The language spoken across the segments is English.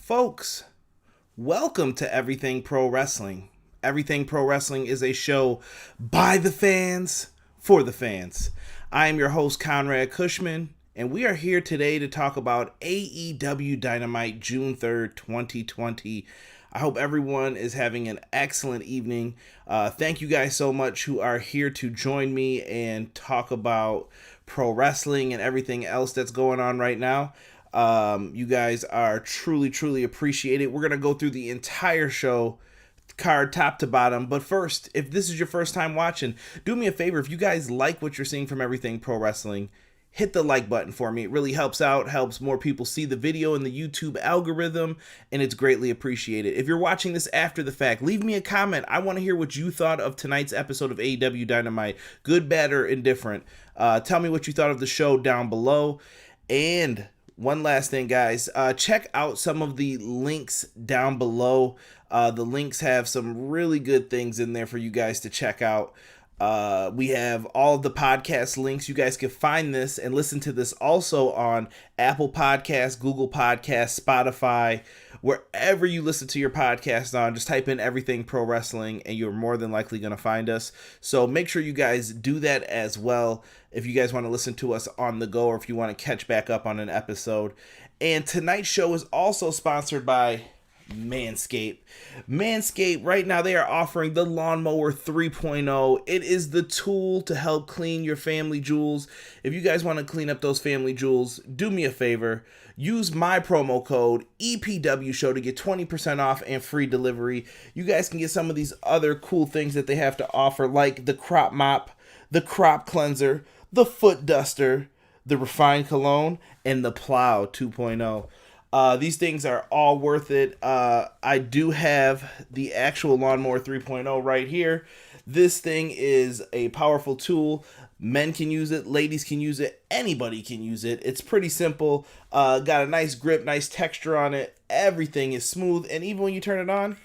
Folks, welcome to Everything Pro Wrestling. Everything Pro Wrestling is a show by the fans, for the fans. I am your host, Conrad Cushman, and we are here today to talk about AEW Dynamite June 3rd, 2020. I hope everyone is having an excellent evening. Thank you guys so much who are here to join me and talk about pro wrestling and everything else that's going on right now. You guys are truly appreciated. We're going to go through the entire show, card top to bottom. But first, if this is your first time watching, do me a favor. If you guys like what you're seeing from Everything Pro Wrestling, hit the like button for me. It really helps out, helps more people see the video in the YouTube algorithm, and it's greatly appreciated. If you're watching this after the fact, leave me a comment. I want to hear what you thought of tonight's episode of AEW Dynamite. Good, bad, or indifferent. Tell me what you thought of the show down below. And one last thing, guys, check out some of the links down below. The links have some really good things in there for you guys to check out. We have all of the podcast links. You guys can find this and listen to this also on Apple Podcasts, Google Podcasts, Spotify, wherever you listen to your podcast on. Just type in Everything Pro Wrestling and you're more than likely going to find us. So make sure you guys do that as well if you guys want to listen to us on the go or if you want to catch back up on an episode. And tonight's show is also sponsored by Manscape. Manscape, right now they are offering the Lawnmower 3.0. It is the tool to help clean your family jewels. If you guys want to clean up those family jewels, do me a favor. Use my promo code EPW Show to get 20% off and free delivery. You guys can get some of these other cool things that they have to offer, like the crop mop, the crop cleanser, the foot duster, the refined cologne, and the plow 2.0. These things are all worth it. I do have the actual Lawnmower 3.0 right here. This thing is a powerful tool. Men can use it, ladies can use it, anybody can use it. It's pretty simple. Got a nice grip, nice texture on it. Everything is smooth, and even when you turn it on,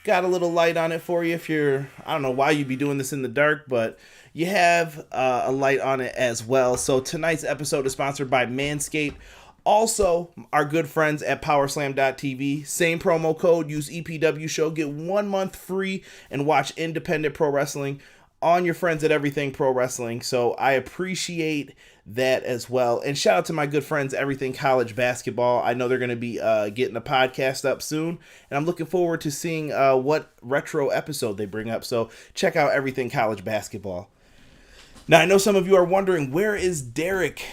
got a little light on it for you if you're, I don't know why you'd be doing this in the dark, but you have a light on it as well. So tonight's episode is sponsored by Manscaped. Also, our good friends at Powerslam.tv, same promo code, use EPW Show, get 1 month free and watch independent pro wrestling on your friends at Everything Pro Wrestling. So I appreciate that as well. And shout out to my good friends, Everything College Basketball. I know they're going to be getting a podcast up soon, and I'm looking forward to seeing what retro episode they bring up. So check out Everything College Basketball. Now, I know some of you are wondering, where is Derek?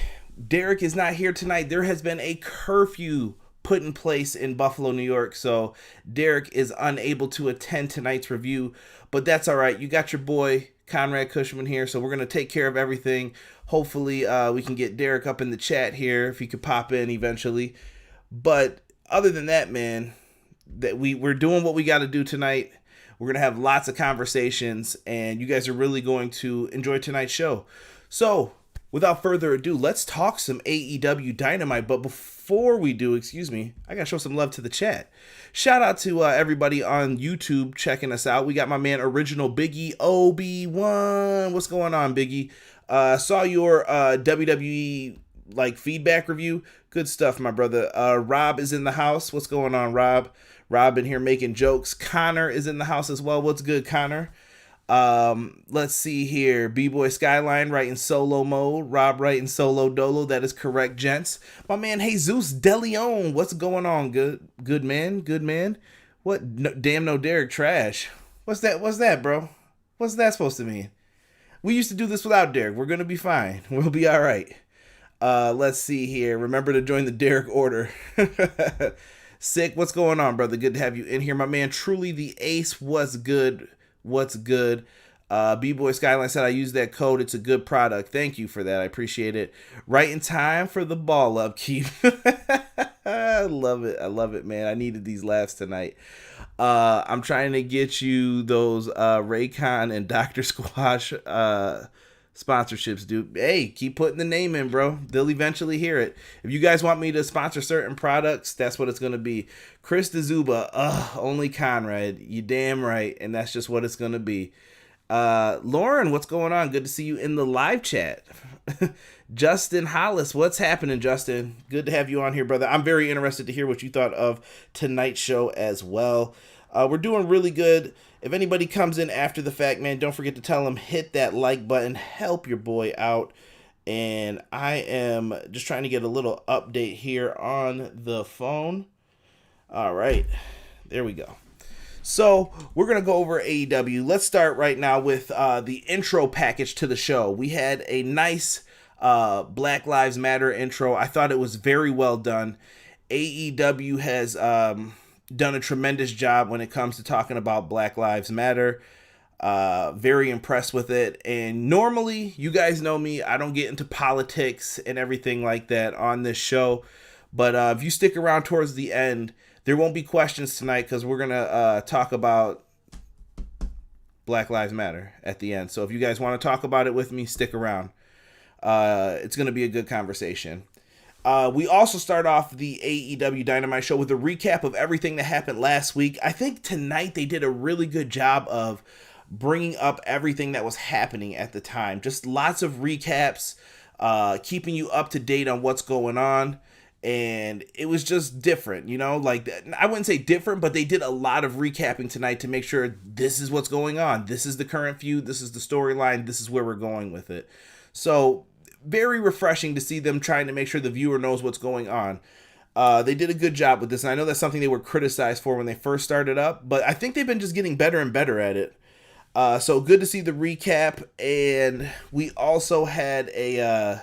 Derek is not here tonight. There has been a curfew put in place in Buffalo, New York, so Derek is unable to attend tonight's review, but that's all right. You got your boy Conrad Cushman here, so we're going to take care of everything. Hopefully we can get Derek up in the chat here if he could pop in eventually. But other than that, man, that we're doing what we got to do tonight. We're going to have lots of conversations, and you guys are really going to enjoy tonight's show. So without further ado, let's talk some AEW Dynamite. But before we do, I got to show some love to the chat. Shout out to everybody on YouTube checking us out. We got my man Original Biggie Obi-Wan. What's going on, Biggie? Saw your WWE feedback review. Good stuff, my brother. Rob is in the house. What's going on, Rob? Rob in here making jokes. Connor is in the house as well. What's good, Connor? Let's see here. B-Boy Skyline writing solo mode. Rob writing solo dolo. That is correct, gents. My man Jesus DeLeon. What's going on? Good man. What? No, damn no Derek trash. What's that, bro? What's that supposed to mean? We used to do this without Derek. We're gonna be fine. We'll be all right. Let's see here. Remember to join the Derek order. Sick. What's going on, brother? Good to have you in here, my man. Truly the Ace. What's good? B-Boy Skyline said I use that code. It's a good product. Thank you for that. I appreciate it. Right in time for the ball upkeep. I love it, man. I needed these laughs tonight. I'm trying to get you those Raycon and Dr. Squash sponsorships, dude. Hey, keep putting the name in, bro. They'll eventually hear it. If you guys want me to sponsor certain products, that's what it's going to be. Chris DeZuba, only Conrad. You damn right. And that's just what it's going to be. Lauren, what's going on? Good to see you in the live chat. Justin Hollis, what's happening, Justin? Good to have you on here, brother. I'm very interested to hear what you thought of tonight's show as well. We're doing really good. If anybody comes in after the fact, man, don't forget to tell them, hit that like button, help your boy out. And I am just trying to get a little update here on the phone. All right, there we go. So we're going to go over AEW. Let's start right now with the intro package to the show. We had a nice Black Lives Matter intro. I thought it was very well done. AEW has done a tremendous job when it comes to talking about Black Lives Matter. Very impressed with it. And normally, you guys know me, I don't get into politics and everything like that on this show. But if you stick around towards the end, there won't be questions tonight because we're going to talk about Black Lives Matter at the end. So if you guys want to talk about it with me, stick around. It's going to be a good conversation. We also start off the AEW Dynamite show with a recap of everything that happened last week. I think tonight they did a really good job of bringing up everything that was happening at the time. Just lots of recaps, keeping you up to date on what's going on. And it was just different, you know, like I wouldn't say different, but they did a lot of recapping tonight to make sure this is what's going on. This is the current feud. This is the storyline. This is where we're going with it. So very refreshing to see them trying to make sure the viewer knows what's going on. They did a good job with this. And I know that's something they were criticized for when they first started up, but I think they've been just getting better and better at it. So good to see the recap. And we also had a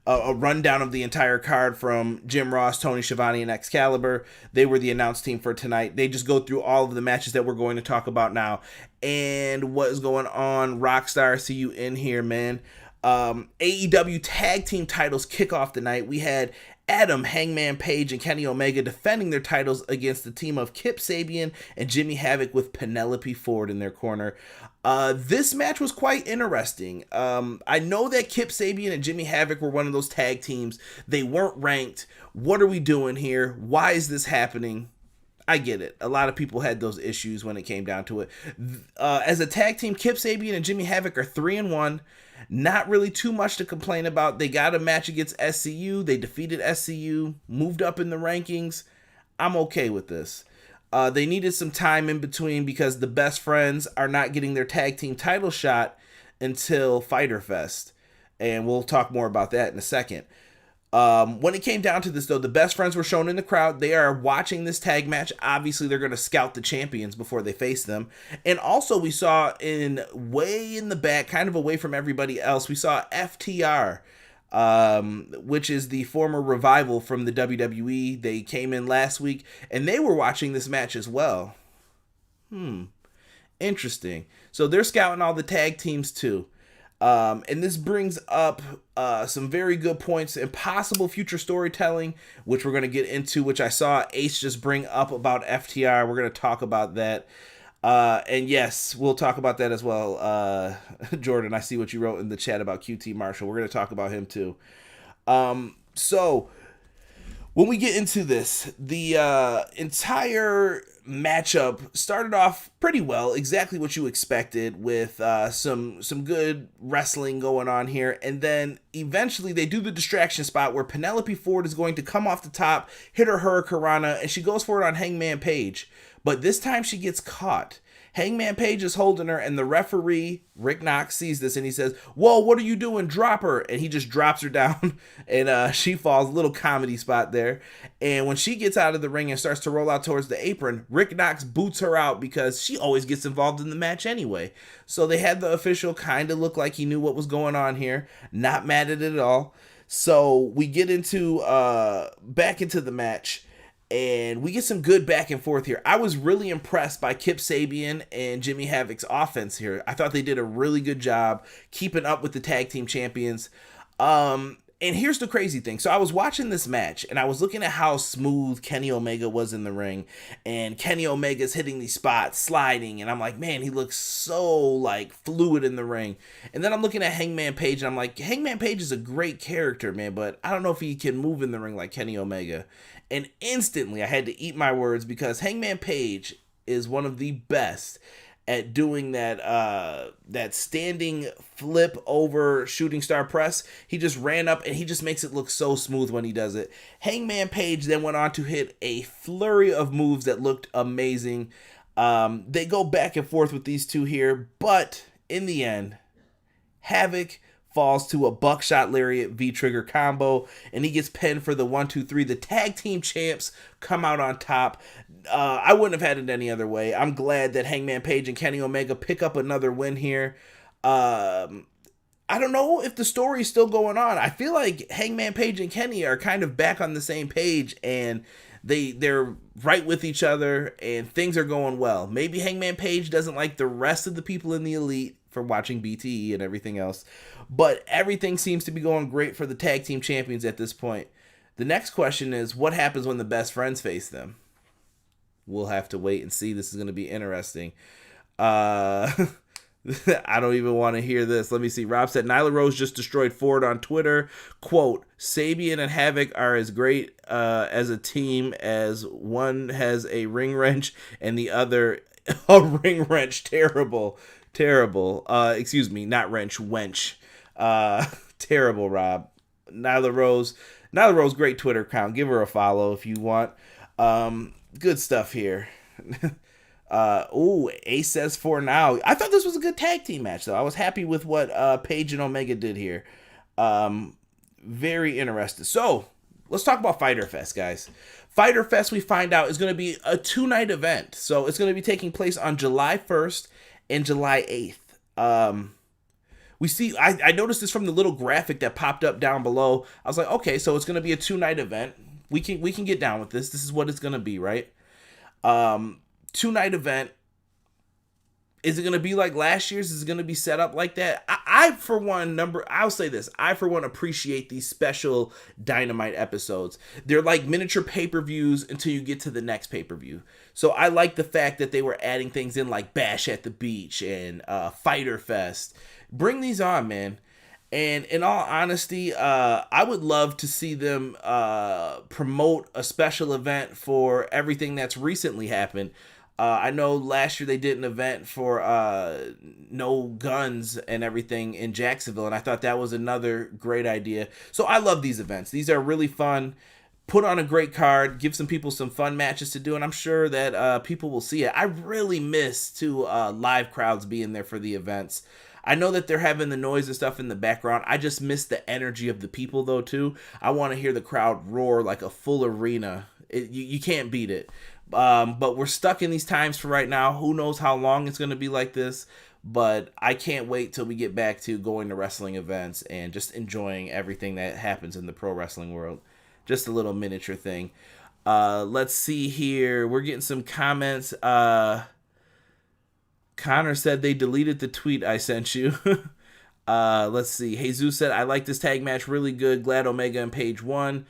rundown of the entire card from Jim Ross, Tony Schiavone, and Excalibur. They were the announce team for tonight. They just go through all of the matches that we're going to talk about now. And what is going on? Rockstar, see you in here, man. AEW tag team titles kick off the night. We had Adam, Hangman Page, and Kenny Omega defending their titles against the team of Kip Sabian and Jimmy Havoc with Penelope Ford in their corner. This match was quite interesting. I know that Kip Sabian and Jimmy Havoc were one of those tag teams. They weren't ranked. What are we doing here? Why is this happening? I get it. A lot of people had those issues when it came down to it. As a tag team, Kip Sabian and Jimmy Havoc are 3-1. Not really too much to complain about. They got a match against SCU. They defeated SCU, moved up in the rankings. I'm okay with this. They needed some time in between because the best friends are not getting their tag team title shot until Fyter Fest. And we'll talk more about that in a second. When it came down to this, though, the best friends were shown in the crowd. They are watching this tag match. Obviously, they're going to scout the champions before they face them. And also, we saw way in the back, kind of away from everybody else, we saw FTR, which is the former Revival from the WWE. They came in last week, and they were watching this match as well. Interesting. So they're scouting all the tag teams, too. And this brings up some very good points and possible future storytelling, which we're going to get into, which I saw Ace just bring up about FTR. We're going to talk about that. And yes, we'll talk about that as well. Jordan, I see what you wrote in the chat about QT Marshall. We're going to talk about him too. So when we get into this, the entire matchup started off pretty well, exactly what you expected, with some good wrestling going on here, and then eventually they do the distraction spot where Penelope Ford is going to come off the top, hit her Hurricanrana, and she goes for it on Hangman Page, but this time she gets caught. Hangman Page is holding her, and the referee, Rick Knox, sees this, and he says, "Whoa, what are you doing? Drop her." And he just drops her down, and she falls. Little comedy spot there. And when she gets out of the ring and starts to roll out towards the apron, Rick Knox boots her out because she always gets involved in the match anyway. So they had the official kind of look like he knew what was going on here. Not mad at it at all. So we get into back into the match. And we get some good back and forth here. I was really impressed by Kip Sabian and Jimmy Havoc's offense here. I thought they did a really good job keeping up with the tag team champions. And here's the crazy thing. So I was watching this match, and I was looking at how smooth Kenny Omega was in the ring. And Kenny Omega's hitting these spots, sliding. And I'm like, man, he looks so, like, fluid in the ring. And then I'm looking at Hangman Page, and I'm like, Hangman Page is a great character, man. But I don't know if he can move in the ring like Kenny Omega. And instantly, I had to eat my words because Hangman Page is one of the best at doing that standing flip over shooting star press. He just ran up and he just makes it look so smooth when he does it. Hangman Page then went on to hit a flurry of moves that looked amazing. They go back and forth with these two here, but in the end, Havoc falls to a buckshot lariat V-trigger combo, and he gets pinned for the 1-2-3. The tag team champs come out on top. I wouldn't have had it any other way. I'm glad that Hangman Page and Kenny Omega pick up another win here. I don't know if the story is still going on. I feel like Hangman Page and Kenny are kind of back on the same page, and they're right with each other, and things are going well. Maybe Hangman Page doesn't like the rest of the people in the Elite for watching BTE and everything else, but everything seems to be going great for the tag team champions at this point. The next question is, what happens when the best friends face them? We'll have to wait and see. This is going to be interesting. I don't even want to hear this. Let me see. Rob said, Nyla Rose just destroyed Ford on Twitter. Quote, Sabian and Havoc are as great as a team as one has a ring wrench and the other a ring wrench. Terrible. Excuse me, not wrench, wench. Terrible, Rob. Nyla Rose, great Twitter account. Give her a follow if you want. Good stuff here. Ace says for now. I thought this was a good tag team match, though. I was happy with what Page and Omega did here. Very interested. So, let's talk about Fyter Fest, guys. Fyter Fest, we find out, is going to be a 2-night event. So, it's going to be taking place on July 1st and July 8th. We see, I noticed this from the little graphic that popped up down below. I was like, okay, so it's going to be a 2-night event. We can get down with this. This is what it's going to be, right? 2-night event. Is it going to be like last year's? Is it going to be set up like that? I'll say this. I, for one, appreciate these special Dynamite episodes. They're like miniature pay-per-views until you get to the next pay-per-view. So I like the fact that they were adding things in like Bash at the Beach and Fyter Fest. Bring these on, man. And in all honesty, I would love to see them promote a special event for everything that's recently happened. I know last year they did an event for no guns and everything in Jacksonville, and I thought that was another great idea. So I love these events. These are really fun. Put on a great card, give some people some fun matches to do, and I'm sure that people will see it. I really miss live crowds being there for the events. I know that they're having the noise and stuff in the background. I just miss the energy of the people, though, too. I want to hear the crowd roar like a full arena. You can't beat it. But we're stuck in these times for right now. Who knows how long it's going to be like this. But I can't wait till we get back to going to wrestling events and just enjoying everything that happens in the pro wrestling world. Just a little miniature thing. Let's see here. We're getting some comments. Connor said they deleted the tweet I sent you. Let's see. Jesus said, I like this tag match really good. Glad Omega and Page won.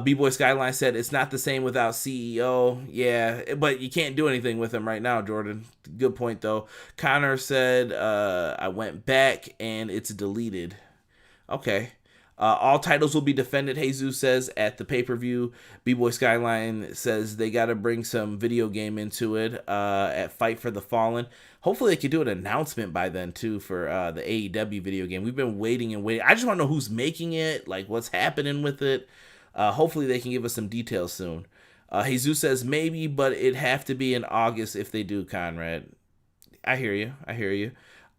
B-Boy Skyline said, it's not the same without CEO. Yeah, but you can't do anything with him right now, Jordan. Good point, though. Connor said, I went back and it's deleted. Okay. All titles will be defended, Jesus says, at the pay-per-view. B-Boy Skyline says they got to bring some video game into it at Fight for the Fallen. Hopefully they could do an announcement by then, too, for the AEW video game. We've been waiting and waiting. I just want to know who's making it, like what's happening with it. Hopefully they can give us some details soon. Jesus says maybe, but it'd have to be in August if they do, Conrad. I hear you.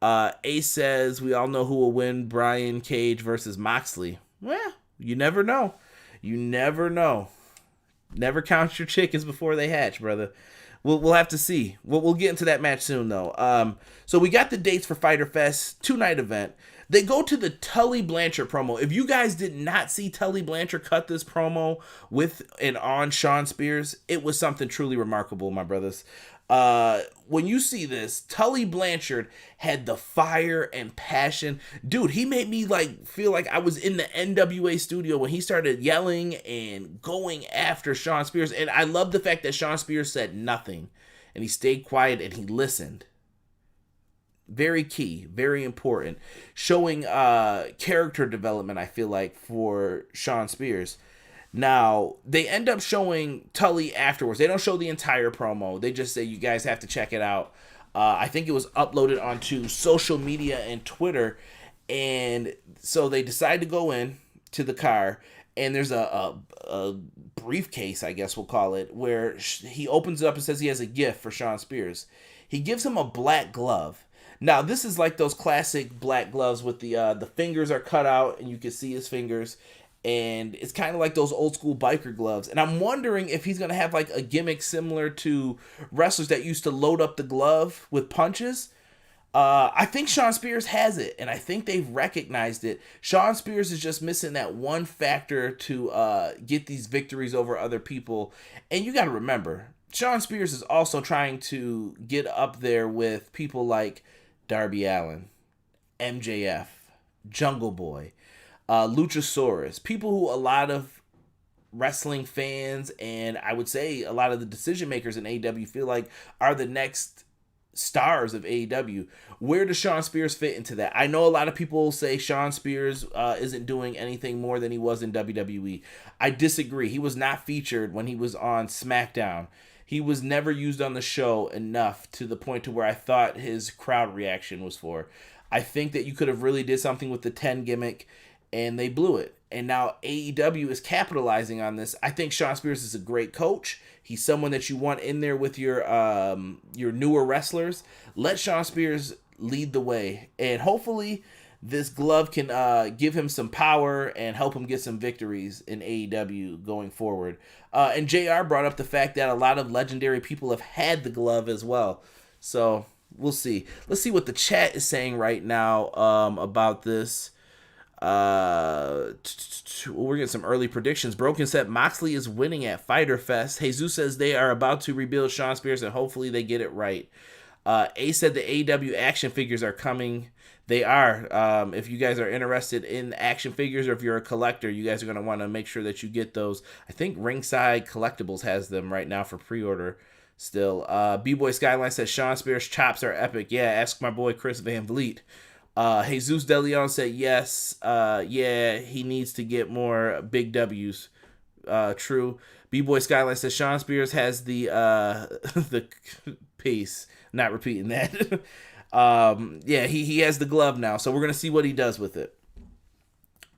Ace says, we all know who will win, Brian Cage versus Moxley. Well, you never know. Never count your chickens before they hatch, brother. We'll have to see. We'll get into that match soon, though. So we got the dates for Fyter Fest, 2-night event. They go to the Tully Blanchard promo. If you guys did not see Tully Blanchard cut this promo with and on Shawn Spears, it was something truly remarkable, my brothers. When you see this, Tully Blanchard had the fire and passion. Dude, he made me feel like I was in the NWA studio when he started yelling and going after Shawn Spears. And I love the fact that Shawn Spears said nothing and he stayed quiet and he listened. Very key, very important. Showing character development, I feel like, for Shawn Spears. Now, they end up showing Tully afterwards. They don't show the entire promo. They just say, you guys have to check it out. I think it was uploaded onto social media and Twitter, and so they decide to go in to the car, and there's a briefcase, I guess we'll call it, where he opens it up and says he has a gift for Shawn Spears. He gives him a black glove. Now, this is like those classic black gloves with the fingers are cut out and you can see his fingers. And it's kind of like those old school biker gloves. And I'm wondering if he's going to have like a gimmick similar to wrestlers that used to load up the glove with punches. I think Shawn Spears has it, and I think they've recognized it. Shawn Spears is just missing that one factor to get these victories over other people. And you got to remember, Shawn Spears is also trying to get up there with people like Darby Allin, MJF, Jungle Boy, Luchasaurus, people who a lot of wrestling fans and I would say a lot of the decision makers in AEW feel like are the next stars of AEW. Where does Shawn Spears fit into that? I know a lot of people say Shawn Spears isn't doing anything more than he was in WWE. I disagree. He was not featured when he was on SmackDown. He was never used on the show enough to the point to where I thought his crowd reaction was for. I think that you could have really did something with the 10 gimmick, and they blew it. And now AEW is capitalizing on this. I think Shawn Spears is a great coach. He's someone that you want in there with your newer wrestlers. Let Shawn Spears lead the way. And hopefully this glove can give him some power and help him get some victories in AEW going forward. And JR brought up the fact that a lot of legendary people have had the glove as well. So we'll see. Let's see what the chat is saying right now about this. We're getting some early predictions. Broken said Moxley is winning at Fyter Fest. Jesus says they are about to rebuild Shawn Spears and hopefully they get it right. A said the AEW action figures are coming. They are. If you guys are interested in action figures or if you're a collector, you guys are going to want to make sure that you get those. I think Ringside Collectibles has them right now for pre-order still. B-Boy Skyline says Shawn Spears chops are epic. Yeah, ask my boy Chris Van Vliet. Jesus De Leon said yes. Yeah, he needs to get more big W's. True. B-Boy Skyline says Shawn Spears has the the piece. Not repeating that. Yeah, he has the glove now, so we're gonna see what he does with it.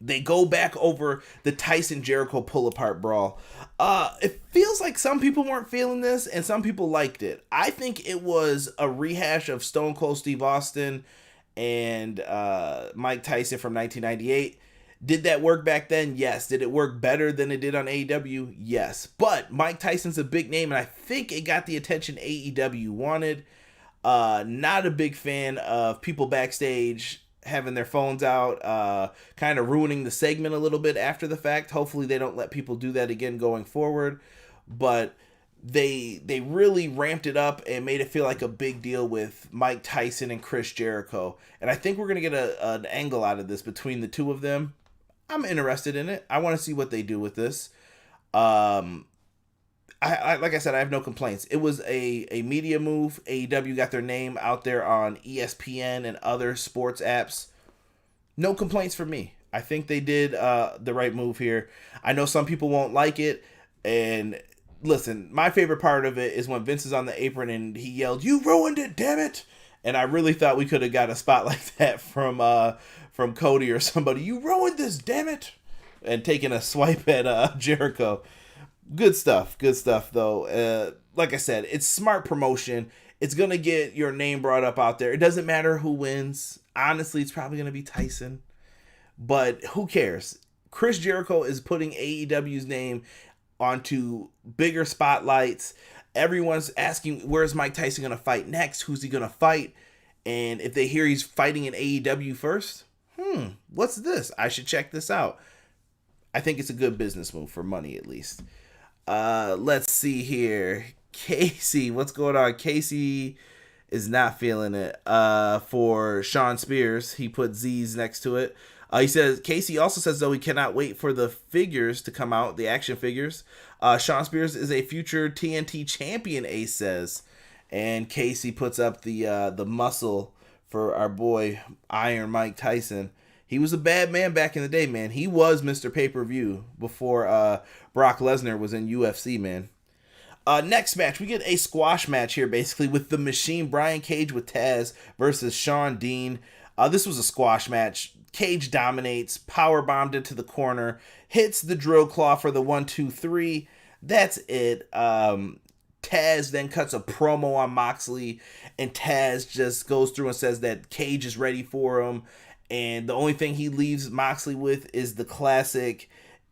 They go back over the Tyson Jericho pull apart brawl. It feels like some people weren't feeling this and some people liked it. I think it was a rehash of Stone Cold Steve Austin and Mike Tyson from 1998. Did that work back then? Yes. Did it work better than it did on AEW? Yes. But Mike Tyson's a big name, and I think it got the attention AEW wanted. Not a big fan of people backstage having their phones out, kind of ruining the segment a little bit after the fact. Hopefully they don't let people do that again going forward. But they really ramped it up and made it feel like a big deal with Mike Tyson and Chris Jericho. And I think we're going to get an angle out of this between the two of them. I'm interested in it. I want to see what they do with this. I like I said, I have no complaints. It was a media move. AEW got their name out there on ESPN and other sports apps. No complaints for me. I think they did the right move here. I know some people won't like it. And listen, my favorite part of it is when Vince is on the apron and he yelled, "You ruined it, damn it!" And I really thought we could have got a spot like that from Cody or somebody. "You ruined this, damn it!" And taking a swipe at Jericho. Good stuff though. Like I said, it's smart promotion. It's gonna get your name brought up out there. It doesn't matter who wins. Honestly, it's probably gonna be Tyson, but who cares? Chris Jericho is putting AEW's name onto bigger spotlights. Everyone's asking, where's Mike Tyson gonna fight next? Who's he gonna fight? And if they hear he's fighting in AEW first, what's this? I should check this out. I think it's a good business move for money, at least. Let's see here. Casey, what's going on? Casey is not feeling it. For Shawn Spears, he put Z's next to it. He says, Casey also says, though, he cannot wait for the figures to come out, the action figures. Shawn Spears is a future TNT champion, Ace says. And Casey puts up the muscle for our boy Iron Mike Tyson. He was a bad man back in the day, man. He was Mr. Pay-Per-View before Brock Lesnar was in UFC, man. Next match, we get a squash match here, basically, with the Machine, Brian Cage with Taz versus Shawn Dean. This was a squash match. Cage dominates, power bombed into the corner, hits the drill claw for the 1-2-3. That's it. Taz then cuts a promo on Moxley, and Taz just goes through and says that Cage is ready for him, and the only thing he leaves Moxley with is the classic,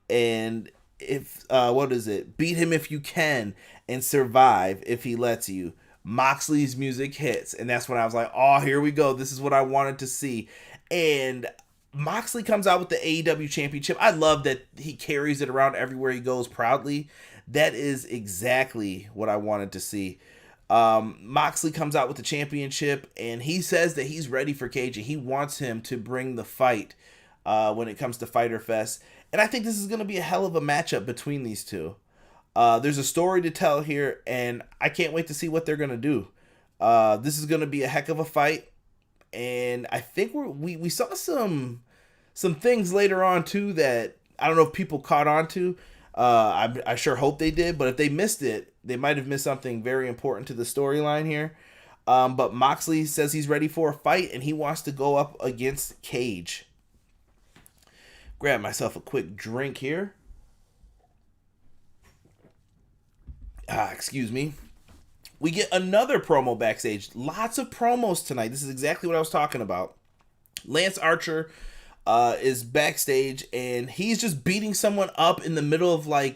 and if what is it? Beat him if you can, and survive if he lets you. Moxley's music hits, and that's when I was like, oh, here we go. This is what I wanted to see. And Moxley comes out with the AEW Championship. I love that he carries it around everywhere he goes proudly. That is exactly what I wanted to see. Moxley comes out with the championship, and he says that he's ready for Cage, and he wants him to bring the fight when it comes to Fyter Fest. And I think this is going to be a hell of a matchup between these two. There's a story to tell here, and I can't wait to see what they're going to do. This is going to be a heck of a fight, and I think we saw some things later on too that I don't know if people caught on to. I sure hope they did, but if they missed it, they might have missed something very important to the storyline here. But Moxley says he's ready for a fight, and he wants to go up against Cage. Grab myself a quick drink here. Excuse me. We get another promo backstage. Lots of promos tonight. This is exactly what I was talking about. Lance Archer is backstage, and he's just beating someone up in the middle of I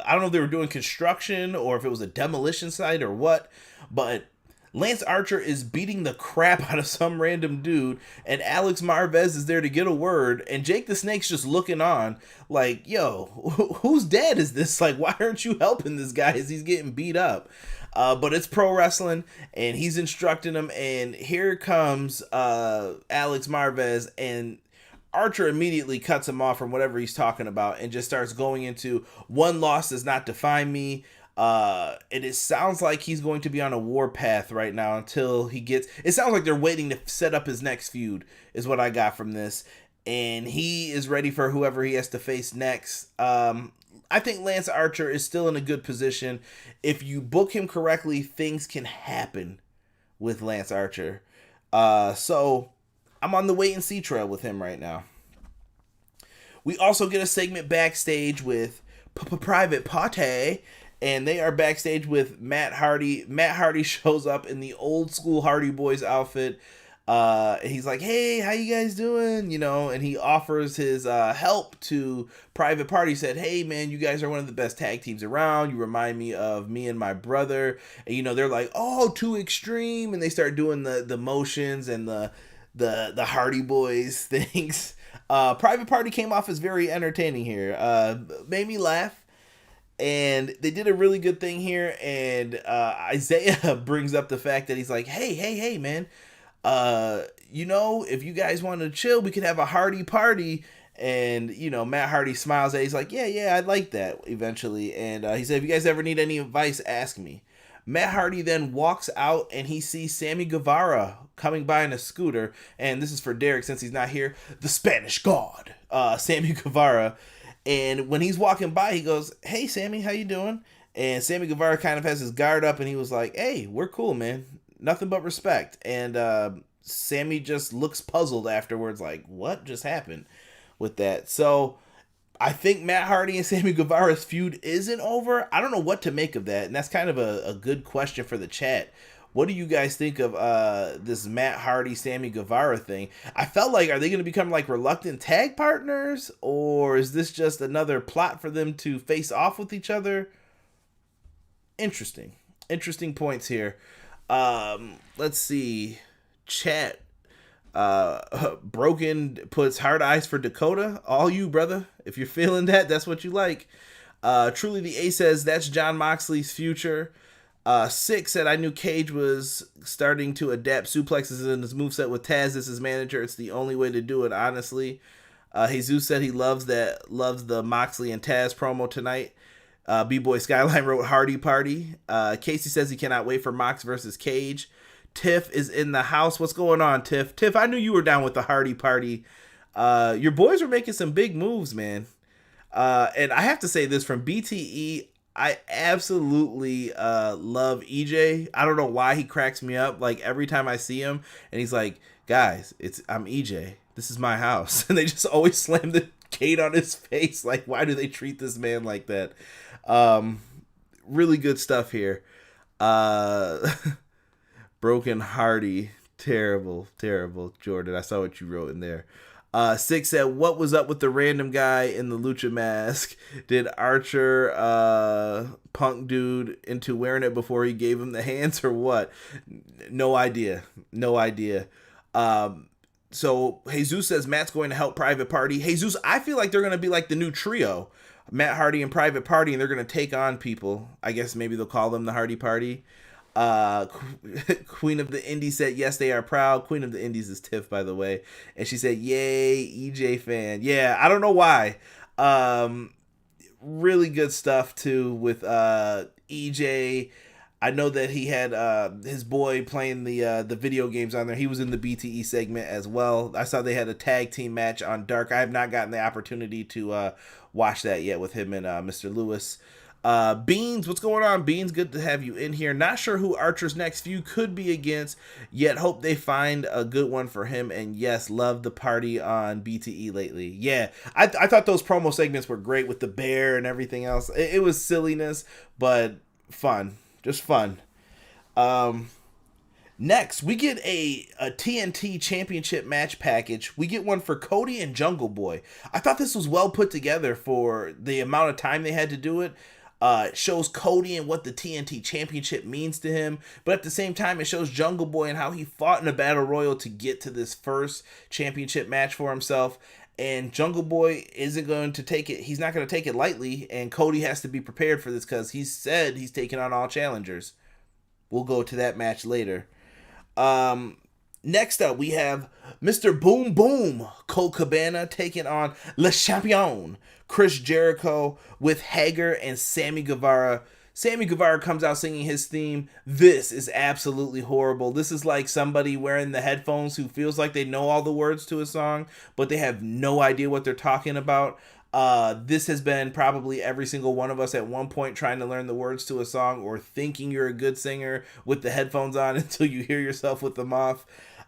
don't know if they were doing construction or if it was a demolition site or what, but Lance Archer is beating the crap out of some random dude, and Alex Marvez is there to get a word, and Jake the Snake's just looking on like, yo, whose dad is this? Like, why aren't you helping this guy as he's getting beat up? But it's pro wrestling, and he's instructing him, and here comes Alex Marvez, and Archer immediately cuts him off from whatever he's talking about and just starts going into one loss does not define me. And it sounds like he's going to be on a warpath right now until he gets... It sounds like they're waiting to set up his next feud is what I got from this. And he is ready for whoever he has to face next. I think Lance Archer is still in a good position. If you book him correctly, things can happen with Lance Archer. So I'm on the wait and see trail with him right now. We also get a segment backstage with Private Party, and they are backstage with Matt Hardy. Matt Hardy shows up in the old school Hardy Boys outfit. He's like, hey, how you guys doing? And he offers his help to Private Party. He said, hey, man, you guys are one of the best tag teams around. You remind me of me and my brother. And, they're like, oh, too extreme. And they start doing the motions and the Hardy Boys things. Private Party came off as very entertaining here. Made me laugh. And they did a really good thing here. And Isaiah brings up the fact that he's like, hey, man. If you guys want to chill, we could have a Hardy party. And, Matt Hardy smiles at it. He's like, yeah, I'd like that eventually. And he said, if you guys ever need any advice, ask me. Matt Hardy then walks out and he sees Sammy Guevara coming by in a scooter. And this is for Derek since he's not here. The Spanish God, Sammy Guevara. And when he's walking by, he goes, hey, Sammy, how you doing? And Sammy Guevara kind of has his guard up and he was like, hey, we're cool, man. Nothing but respect. And Sammy just looks puzzled afterwards, like, what just happened with that? So I think Matt Hardy and Sammy Guevara's feud isn't over. I don't know what to make of that. And that's kind of a good question for the chat. What do you guys think of this Matt Hardy, Sammy Guevara thing? I felt like, are they going to become like reluctant tag partners? Or is this just another plot for them to face off with each other? Interesting points here. Let's see. Chat. Broken puts hard eyes for Dakota. All you, brother. If you're feeling that, that's what you like. Truly the A says that's John Moxley's future. Six said I knew Cage was starting to adapt suplexes in his moveset with Taz as his manager. It's the only way to do it, honestly. Jesus said he loves the Moxley and Taz promo tonight. B-Boy Skyline wrote Hardy Party. Casey says he cannot wait for Mox versus Cage. Tiff is in the house. What's going on, Tiff? Tiff, I knew you were down with the Hardy Party. Your boys were making some big moves, man. And I have to say this from BTE, I absolutely love EJ. I don't know why he cracks me up. Like every time I see him, and he's like, "Guys, I'm EJ. This is my house," and they just always slam the gate on his face. Like, why do they treat this man like that? Really good stuff here. Broken Hardy. Terrible, Jordan. I saw what you wrote in there. Six said, what was up with the random guy in the lucha mask? Did Archer punk dude into wearing it before he gave him the hands or what? No idea. So Jesus says Matt's going to help Private Party. Jesus, I feel like they're going to be like the new trio. Matt Hardy and Private Party, and they're going to take on people. I guess maybe they'll call them the Hardy Party. Queen of the Indies said, yes, they are proud. Queen of the Indies is Tiff, by the way. And she said, yay, EJ fan. Yeah, I don't know why. Really good stuff, too, with EJ. I know that he had his boy playing the video games on there. He was in the BTE segment as well. I saw they had a tag team match on Dark. I have not gotten the opportunity to watch that yet with him and Mr. Lewis. Beans, what's going on, Beans? Good to have you in here. Not sure who Archer's next feud could be against, yet hope they find a good one for him. And yes, love the party on BTE lately. Yeah, I thought those promo segments were great with the bear and everything else. It was silliness, but fun. Just fun. Next, we get a TNT championship match package. We get one for Cody and Jungle Boy. I thought this was well put together for the amount of time they had to do it. It shows Cody and what the TNT championship means to him, but at the same time, it shows Jungle Boy and how he fought in a battle royal to get to this first championship match for himself. And Jungle Boy isn't going to take it. He's not going to take it lightly. And Cody has to be prepared for this because he said he's taking on all challengers. We'll go to that match later. Next up, we have Mr. Boom Boom, Colt Cabana, taking on Le Champion, Chris Jericho, with Hager and Sammy Guevara. Sammy Guevara comes out singing his theme. This is absolutely horrible. This is like somebody wearing the headphones who feels like they know all the words to a song, but they have no idea what they're talking about. This has been probably every single one of us at one point trying to learn the words to a song or thinking you're a good singer with the headphones on until you hear yourself with them off.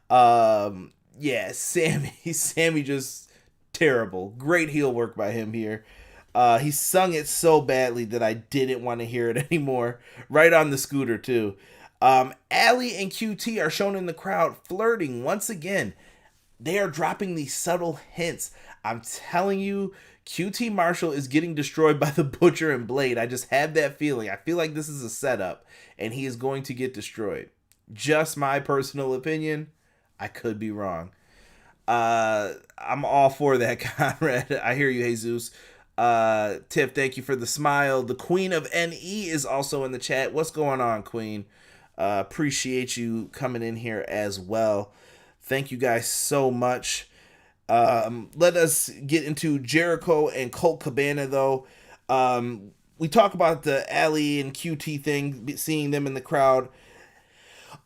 Yeah, Sammy just terrible. Great heel work by him here. He sung it so badly that I didn't want to hear it anymore. Right on the scooter, too. Allie and QT are shown in the crowd flirting once again. They are dropping these subtle hints. I'm telling you, QT Marshall is getting destroyed by the Butcher and Blade. I just have that feeling. I feel like this is a setup, and he is going to get destroyed. Just my personal opinion. I could be wrong. I'm all for that, Conrad. I hear you, Jesus. Tiff, thank you for the smile. The Queen of NE is also in the chat. What's going on, Queen? Appreciate you coming in here as well. Thank you guys so much. Let us get into Jericho and Colt Cabana, though. We talk about the Allie and QT thing, seeing them in the crowd.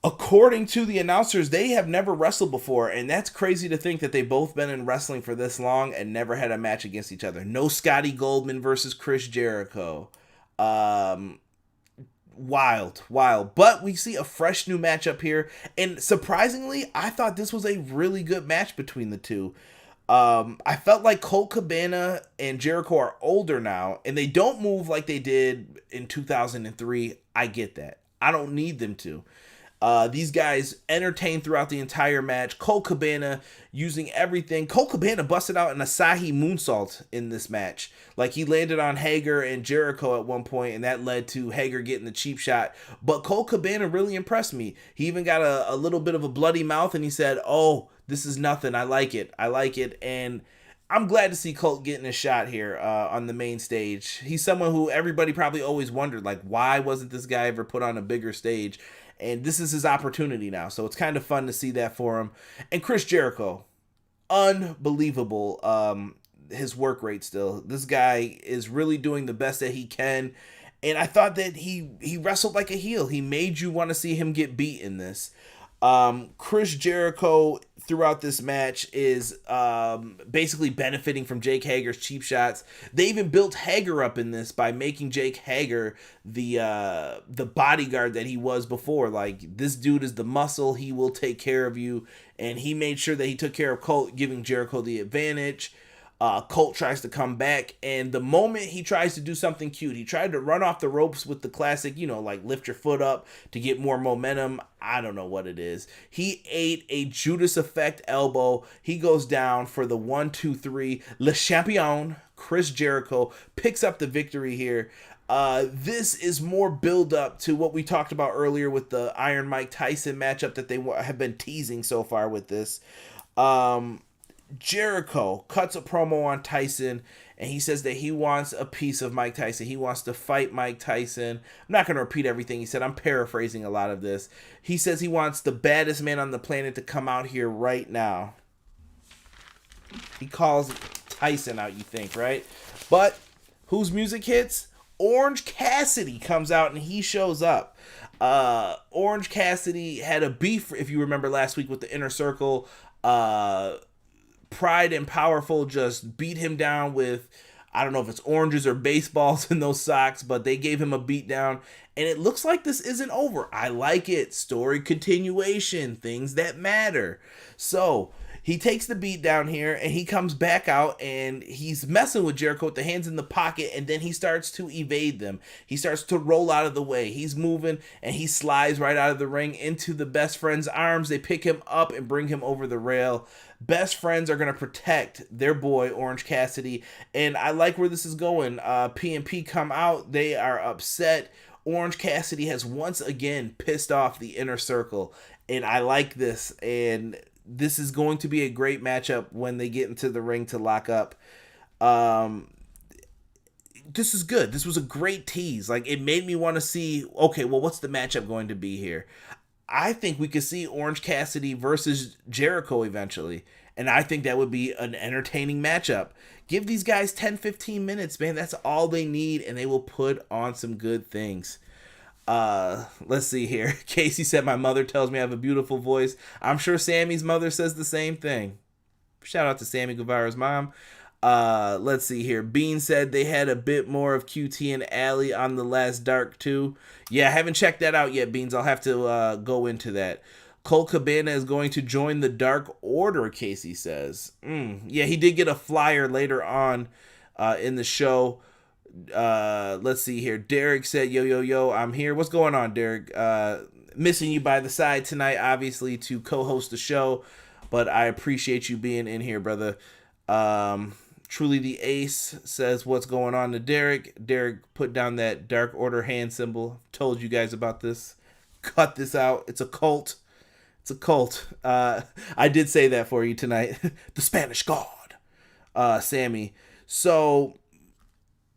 According to the announcers, they have never wrestled before, and that's crazy to think that they've both been in wrestling for this long and never had a match against each other. No Scotty Goldman versus Chris Jericho. Wild. But we see a fresh new matchup here, and surprisingly, I thought this was a really good match between the two. I felt like Colt Cabana and Jericho are older now, and they don't move like they did in 2003. I get that. I don't need them to. These guys entertained throughout the entire match. Colt Cabana using everything. Colt Cabana busted out an Asahi moonsault in this match. Like, he landed on Hager and Jericho at one point, and that led to Hager getting the cheap shot. But Colt Cabana really impressed me. He even got a little bit of a bloody mouth, and he said, oh, this is nothing. I like it. And I'm glad to see Colt getting a shot here on the main stage. He's someone who everybody probably always wondered, like, why wasn't this guy ever put on a bigger stage? And this is his opportunity now. So it's kind of fun to see that for him. And Chris Jericho, unbelievable his work rate still. This guy is really doing the best that he can. And I thought that he wrestled like a heel. He made you want to see him get beat in this. Chris Jericho throughout this match is basically benefiting from Jake Hager's cheap shots. They even built Hager up in this by making Jake Hager the bodyguard that he was before. Like, this dude is the muscle. He will take care of you. And he made sure that he took care of Colt, giving Jericho the advantage. Colt tries to come back, and the moment he tries to do something cute, he tried to run off the ropes with the classic, like lift your foot up to get more momentum. I don't know what it is. He ate a Judas Effect elbow. He goes down for the 1, 2, 3. Le Champion, Chris Jericho, picks up the victory here. This is more build up to what we talked about earlier with the Iron Mike Tyson matchup that they have been teasing so far with this. Jericho cuts a promo on Tyson, and he says that he wants a piece of Mike Tyson. He wants to fight Mike Tyson. I'm not going to repeat everything he said. I'm paraphrasing a lot of this. He says he wants the baddest man on the planet to come out here right now. He calls Tyson out, you think, right? But whose music hits? Orange Cassidy comes out, and he shows up. Orange Cassidy had a beef, if you remember last week, with the Inner Circle. Pride and Powerful just beat him down with, I don't know if it's oranges or baseballs in those socks, but they gave him a beat down, and it looks like this isn't over. I like it. Story continuation, things that matter. So he takes the beat down here, and he comes back out, and he's messing with Jericho with the hands in the pocket, and then he starts to evade them. He starts to roll out of the way. He's moving, and he slides right out of the ring into the Best Friends' arms. They pick him up and bring him over the rail. Best Friends are going to protect their boy, Orange Cassidy, and I like where this is going. P&P come out. They are upset. Orange Cassidy has once again pissed off the Inner Circle, and I like this, and this is going to be a great matchup when they get into the ring to lock up. This is good. This was a great tease. Like, it made me want to see, okay, well, what's the matchup going to be here? I think we could see Orange Cassidy versus Jericho eventually. And I think that would be an entertaining matchup. Give these guys 10, 15 minutes, man. That's all they need, and they will put on some good things. Let's see here. Casey said, my mother tells me I have a beautiful voice. I'm sure Sammy's mother says the same thing. Shout out to Sammy Guevara's mom. Let's see here. Bean said they had a bit more of QT and Allie on the last Dark too. Yeah, I haven't checked that out yet, Beans. I'll have to go into that. Colt Cabana is going to join the Dark Order, Casey says. Yeah, he did get a flyer later on in the show. Let's see here. Derek said, yo, I'm here. What's going on, Derek? Missing you by the side tonight, obviously, to co-host the show, but I appreciate you being in here, brother. Truly the Ace says, what's going on to Derek? Derek put down that Dark Order hand symbol. Told you guys about this. Cut this out. It's a cult. It's a cult. I did say that for you tonight. The Spanish God. Sammy. So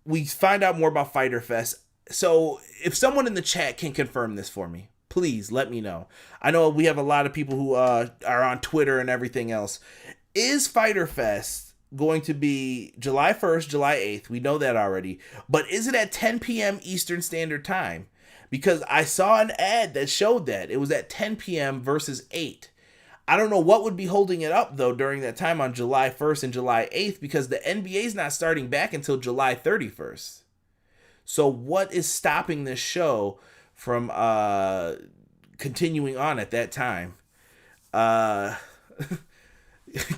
we find out more about Fyter Fest. So if someone in the chat can confirm this for me, please let me know. I know we have a lot of people who are on Twitter and everything else. Is Fyter Fest going to be July 1st, July 8th? We know that already. But is it at 10 p.m. Eastern Standard Time? Because I saw an ad that showed that. It was at 10 p.m. versus 8. I don't know what would be holding it up, though, during that time on July 1st and July 8th, because the NBA's not starting back until July 31st. So what is stopping this show from continuing on at that time?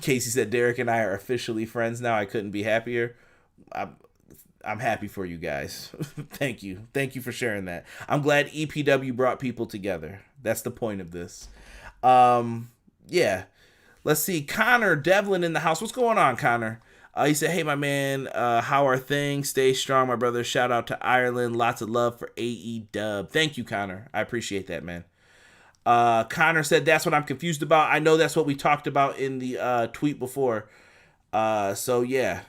Casey said, Derek and I are officially friends now. I couldn't be happier. I'm happy for you guys. Thank you. Thank you for sharing that. I'm glad EPW brought people together. That's the point of this. Yeah. Let's see. Connor Devlin in the house. What's going on, Connor? He said, hey, my man, how are things? Stay strong, my brother. Shout out to Ireland. Lots of love for AEW. Thank you, Connor. I appreciate that, man. Connor said, that's what I'm confused about. I know that's what we talked about in the tweet before. So, yeah.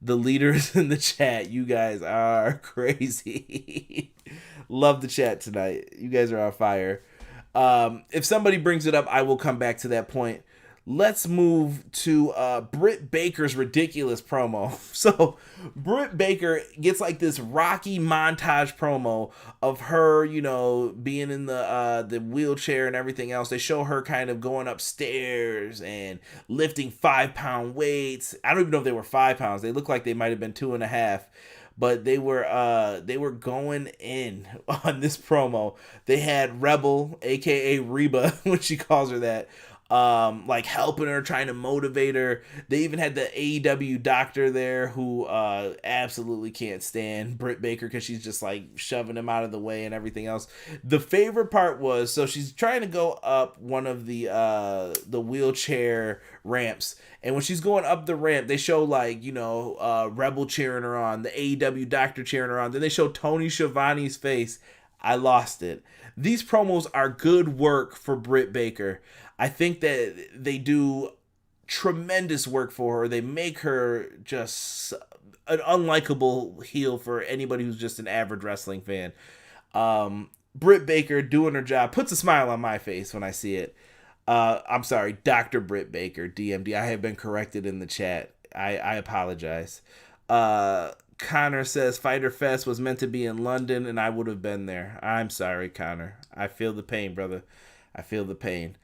The leaders in the chat, you guys are crazy. Love the chat tonight. You guys are on fire. If somebody brings it up, I will come back to that point. let's move to Britt Baker's ridiculous promo. So Britt Baker gets like this Rocky montage promo of her, being in the wheelchair and everything else. They show her kind of going upstairs and lifting 5-pound weights. I don't even know if they were 5 pounds. They look like they might have been 2.5. But they were going in on this promo. They had Rebel, aka Reba, when she calls her that, like helping her, trying to motivate her. They even had the AEW doctor there who absolutely can't stand Britt Baker because she's just like shoving him out of the way and everything else. The favorite part was, so she's trying to go up one of the wheelchair ramps, and when she's going up the ramp, they show like Rebel cheering her on, the AEW doctor cheering her on. Then they show Tony Schiavone's face. I lost it. These promos are good work for Britt Baker. I think that they do tremendous work for her. They make her just an unlikable heel for anybody who's just an average wrestling fan. Britt Baker doing her job puts a smile on my face when I see it. I'm sorry, Dr. Britt Baker, DMD. I have been corrected in the chat. I apologize. Connor says Fyter Fest was meant to be in London and I would have been there. I'm sorry, Connor. I feel the pain, brother. I feel the pain.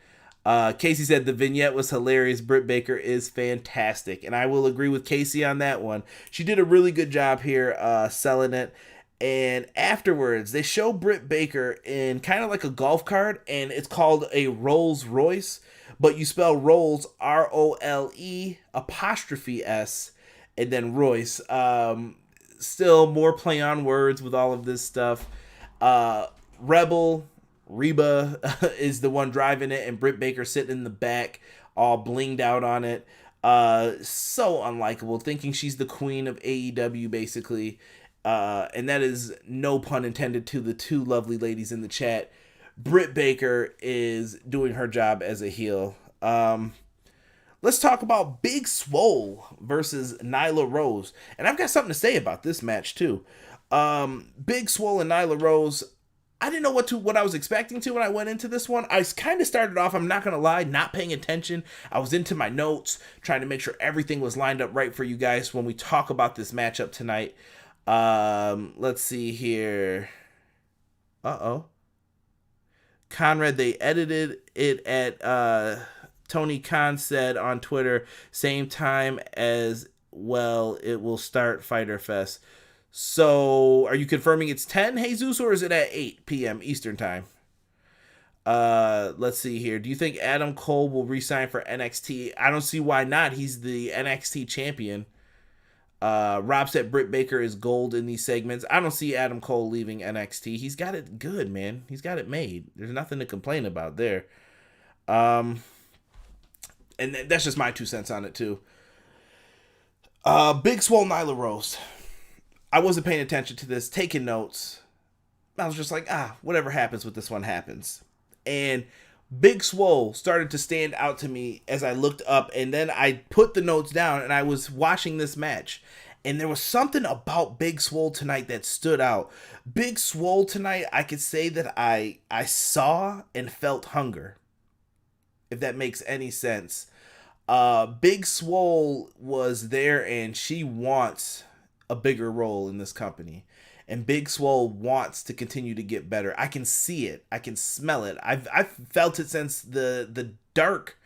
Casey said the vignette was hilarious. Britt Baker is fantastic. And I will agree with Casey on that one. She did a really good job here selling it. And afterwards, they show Britt Baker in kind of like a golf cart, and it's called a Rolls Royce, but you spell Rolls ROLE''S and then Royce. Still more play on words with all of this stuff. Rebel, Reba is the one driving it, and Britt Baker sitting in the back, all blinged out on it. So unlikable, thinking she's the queen of AEW, basically. And that is no pun intended to the two lovely ladies in the chat. Britt Baker is doing her job as a heel. Let's talk about Big Swole versus Nyla Rose. And I've got something to say about this match too. Big Swole and Nyla Rose, I didn't know what I was expecting to when I went into this one. I kind of started off, I'm not going to lie, not paying attention. I was into my notes, trying to make sure everything was lined up right for you guys when we talk about this matchup tonight. Let's see here. Conrad, they edited it at, Tony Khan said on Twitter, same time as well, it will start Fyter Fest. So, are you confirming it's 10, Jesus, or is it at 8 p.m. Eastern time? Let's see here. Do you think Adam Cole will re-sign for NXT? I don't see why not. He's the NXT champion. Rob said Britt Baker is gold in these segments. I don't see Adam Cole leaving NXT. He's got it good, man. He's got it made. There's nothing to complain about there. And that's just my 2 cents on it too. Big Swole Nyla Rose. I wasn't paying attention to this, taking notes. I was just like, whatever happens with this one happens. And Big Swole started to stand out to me as I looked up, and then I put the notes down and I was watching this match. And there was something about Big Swole tonight that stood out. Big Swole tonight, I could say that I saw and felt hunger, if that makes any sense. Big Swole was there and she wants a bigger role in this company. And Big Swole wants to continue to get better. I can see it. I can smell it. I've felt it since the dark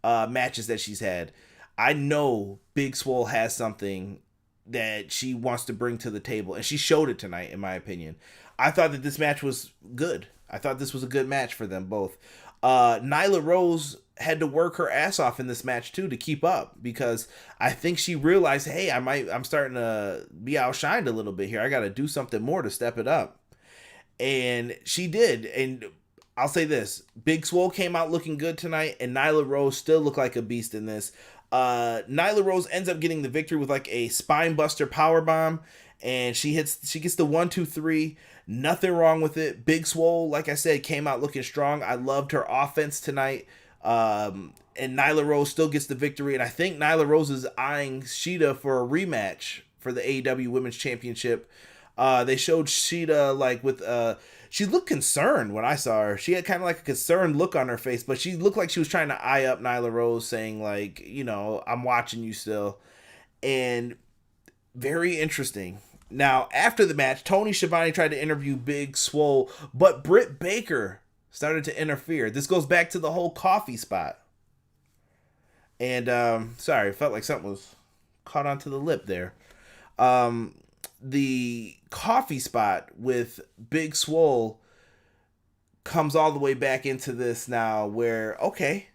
matches that she's had. I know Big Swole has something that she wants to bring to the table. And she showed it tonight, in my opinion. I thought that this match was good. I thought this was a good match for them both. Nyla Rose had to work her ass off in this match too to keep up, because I think she realized, hey, I'm starting to be outshined a little bit here. I got to do something more to step it up. And she did. And I'll say this, Big Swole came out looking good tonight, and Nyla Rose still looked like a beast in this. Nyla Rose ends up getting the victory with like a spine buster power bomb, and she gets the 1, 2, 3. Nothing wrong with it. Big Swole, like I said, came out looking strong. I loved her offense tonight. And Nyla Rose still gets the victory. And I think Nyla Rose is eyeing Shida for a rematch for the AEW Women's Championship. They showed Sheeta like with she looked concerned when I saw her. She had kind of like a concerned look on her face, but she looked like she was trying to eye up Nyla Rose, saying like, I'm watching you still. And very interesting. Now, after the match, Tony Schiavone tried to interview Big Swole, but Britt Baker started to interfere. This goes back to the whole coffee spot. And, sorry, it felt like something was caught onto the lip there. The coffee spot with Big Swole comes all the way back into this now where, okay,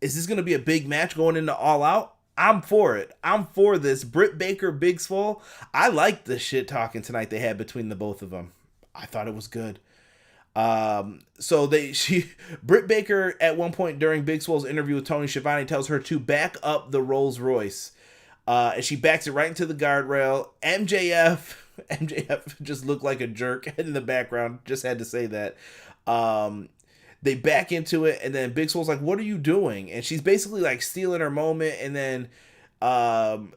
is this going to be a big match going into All Out? I'm for it. I'm for this. Britt Baker, Big Swole. I liked the shit talking tonight they had between the both of them. I thought it was good. So Britt Baker at one point during Big Swole's interview with Tony Schiavone tells her to back up the Rolls Royce. And she backs it right into the guardrail. MJF just looked like a jerk in the background. Just had to say that. They back into it, and then Big Swole's like, what are you doing? And she's basically like stealing her moment, and then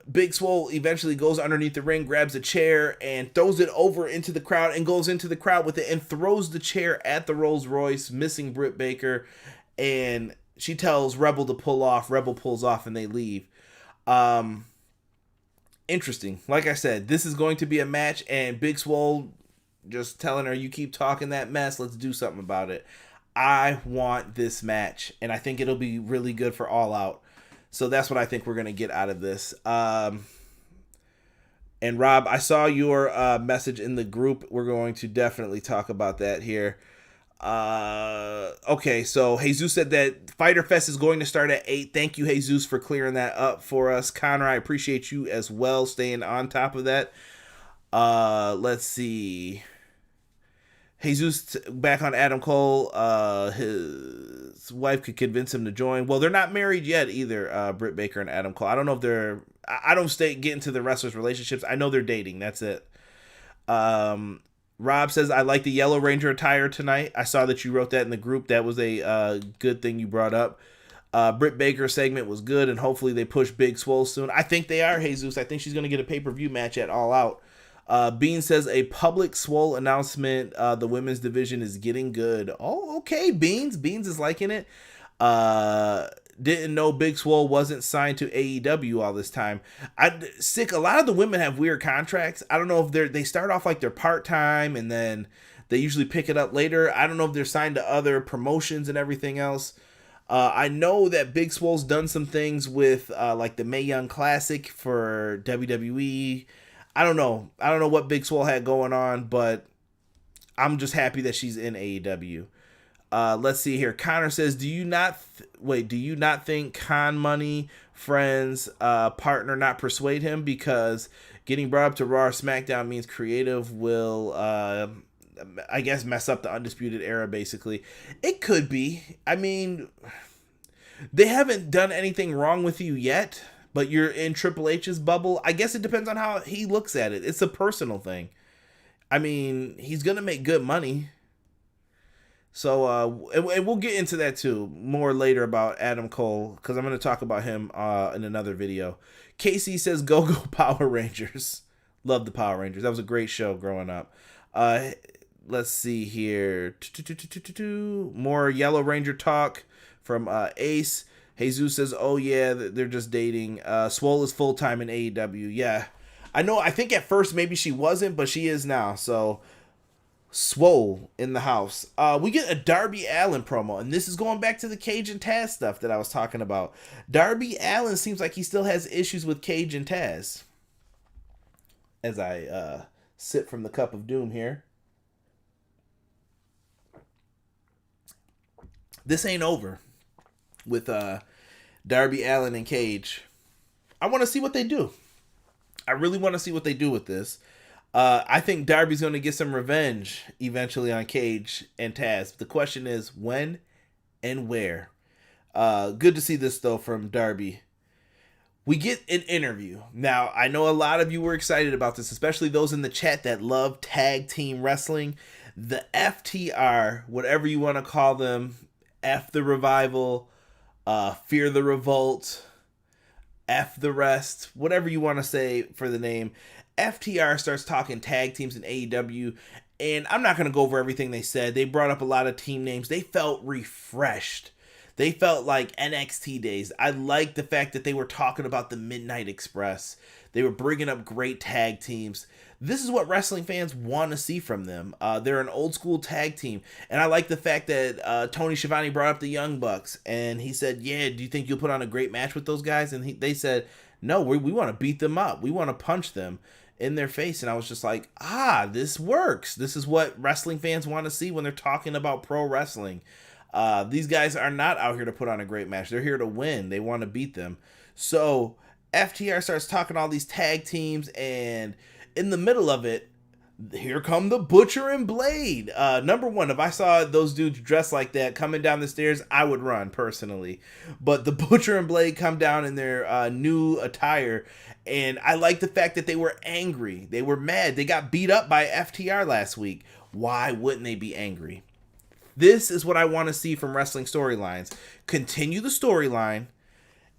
Big Swole eventually goes underneath the ring, grabs a chair, and throws it over into the crowd, and goes into the crowd with it, and throws the chair at the Rolls Royce, missing Britt Baker, and she tells Rebel to pull off. Rebel pulls off, and they leave. Interesting. Like I said, this is going to be a match, and Big Swole just telling her, you keep talking that mess, let's do something about it. I want this match, and I think it'll be really good for All Out. So that's what I think we're going to get out of this. And Rob, I saw your message in the group. We're going to definitely talk about that here. Okay, so Jesus said that Fyter Fest is going to start at 8. Thank you, Jesus, for clearing that up for us. Connor, I appreciate you as well, staying on top of that. Let's see. Jesus back on Adam Cole. His wife could convince him to join. Well, they're not married yet either, Britt Baker and Adam Cole. I don't know if they're... I don't get into the wrestlers' relationships. I know they're dating. That's it. Rob says, I like the Yellow Ranger attire tonight. I saw that you wrote that in the group. That was a good thing you brought up. Britt Baker's segment was good, and hopefully they push Big Swole soon. I think they are, Jesus. I think she's going to get a pay-per-view match at All Out. Bean says a public Swole announcement. The women's division is getting good. Oh, okay, Beans. Beans is liking it. Didn't know Big Swole wasn't signed to AEW all this time. A lot of the women have weird contracts. I don't know if they start off like they're part-time and then they usually pick it up later. I don't know if they're signed to other promotions and everything else. I know that Big Swole's done some things with like the Mae Young Classic for WWE. I don't know what Big Swole had going on, but I'm just happy that she's in AEW. Let's see here. Connor says, do you not think Con Money Friends partner not persuade him because getting brought up to Raw or SmackDown means creative will I guess mess up the Undisputed Era basically. It could be. I mean, they haven't done anything wrong with you yet, but you're in Triple H's bubble. I guess it depends on how he looks at it. It's a personal thing. I mean, he's going to make good money. So, and we'll get into that too, more later about Adam Cole, because I'm going to talk about him in another video. Casey says, go Power Rangers. Love the Power Rangers. That was a great show growing up. Let's see here. More Yellow Ranger talk from Ace. Jesus says, oh yeah, they're just dating. Swole is full-time in AEW. Yeah, I know. I think at first maybe she wasn't, but she is now. So Swole in the house. We get a Darby Allin promo, and this is going back to the Cage and Taz stuff that I was talking about. Darby Allin seems like he still has issues with Cage and Taz. As I sip from the cup of doom here. This ain't over with Darby Allin and Cage. I want to see what they do. I really want to see what they do with this. I think Darby's going to get some revenge eventually on Cage and Taz. The question is when and where. Good to see this, though, from Darby. We get an interview. Now, I know a lot of you were excited about this, especially those in the chat that love tag team wrestling. The FTR, whatever you want to call them, F the Revival, Fear the Revolt, F the Rest, whatever you want to say for the name. FTR starts talking tag teams in AEW, and I'm not going to go over everything they said. They brought up a lot of team names. They felt refreshed. They felt like NXT days. I like the fact that they were talking about the Midnight Express. They were bringing up great tag teams. This is what wrestling fans want to see from them. They're an old school tag team. And I like the fact that Tony Schiavone brought up the Young Bucks. And he said, yeah, do you think you'll put on a great match with those guys? And they said, no, we want to beat them up. We want to punch them in their face. And I was just like, this works. This is what wrestling fans want to see when they're talking about pro wrestling. These guys are not out here to put on a great match. They're here to win. They want to beat them. So FTR starts talking all these tag teams, and in the middle of it, here come the Butcher and Blade. Number one, if I saw those dudes dressed like that coming down the stairs, I would run personally. But the Butcher and Blade come down in their new attire, and I like the fact that they were angry. They were mad. They got beat up by FTR last week. Why wouldn't they be angry? This is what I want to see from wrestling storylines. Continue the storyline.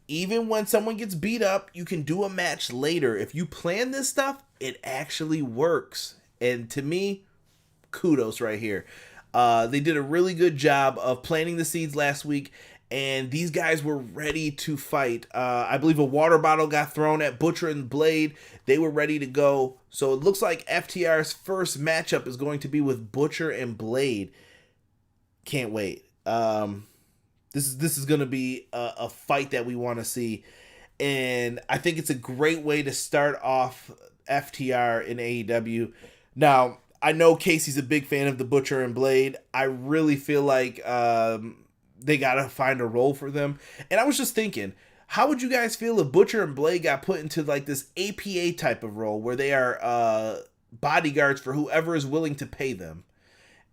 Even when someone gets beat up, you can do a match later. If you plan this stuff, it actually works. And to me, kudos right here. They did a really good job of planting the seeds last week, and these guys were ready to fight. I believe a water bottle got thrown at Butcher and Blade. They were ready to go. So it looks like FTR's first matchup is going to be with Butcher and Blade. Can't wait. This is going to be a fight that we want to see. And I think it's a great way to start off FTR in AEW. Now, I know Casey's a big fan of the Butcher and Blade. I really feel like they got to find a role for them. And I was just thinking, how would you guys feel if Butcher and Blade got put into like this APA type of role where they are bodyguards for whoever is willing to pay them?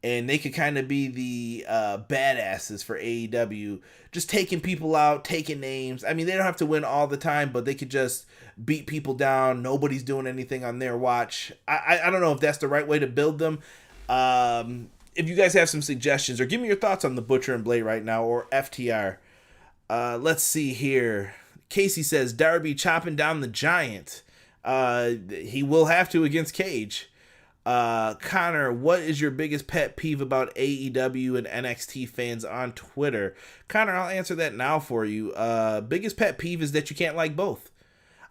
And they could kind of be the badasses for AEW, just taking people out, taking names. I mean, they don't have to win all the time, but they could just beat people down. Nobody's doing anything on their watch. I don't know if that's the right way to build them. If you guys have some suggestions, or give me your thoughts on the Butcher and Blade right now, or FTR. Let's see here. Casey says, Darby chopping down the Giant. He will have to against Cage. Connor, what is your biggest pet peeve about AEW and NXT fans on Twitter? Connor, I'll answer that now for you. Biggest pet peeve is that you can't like both.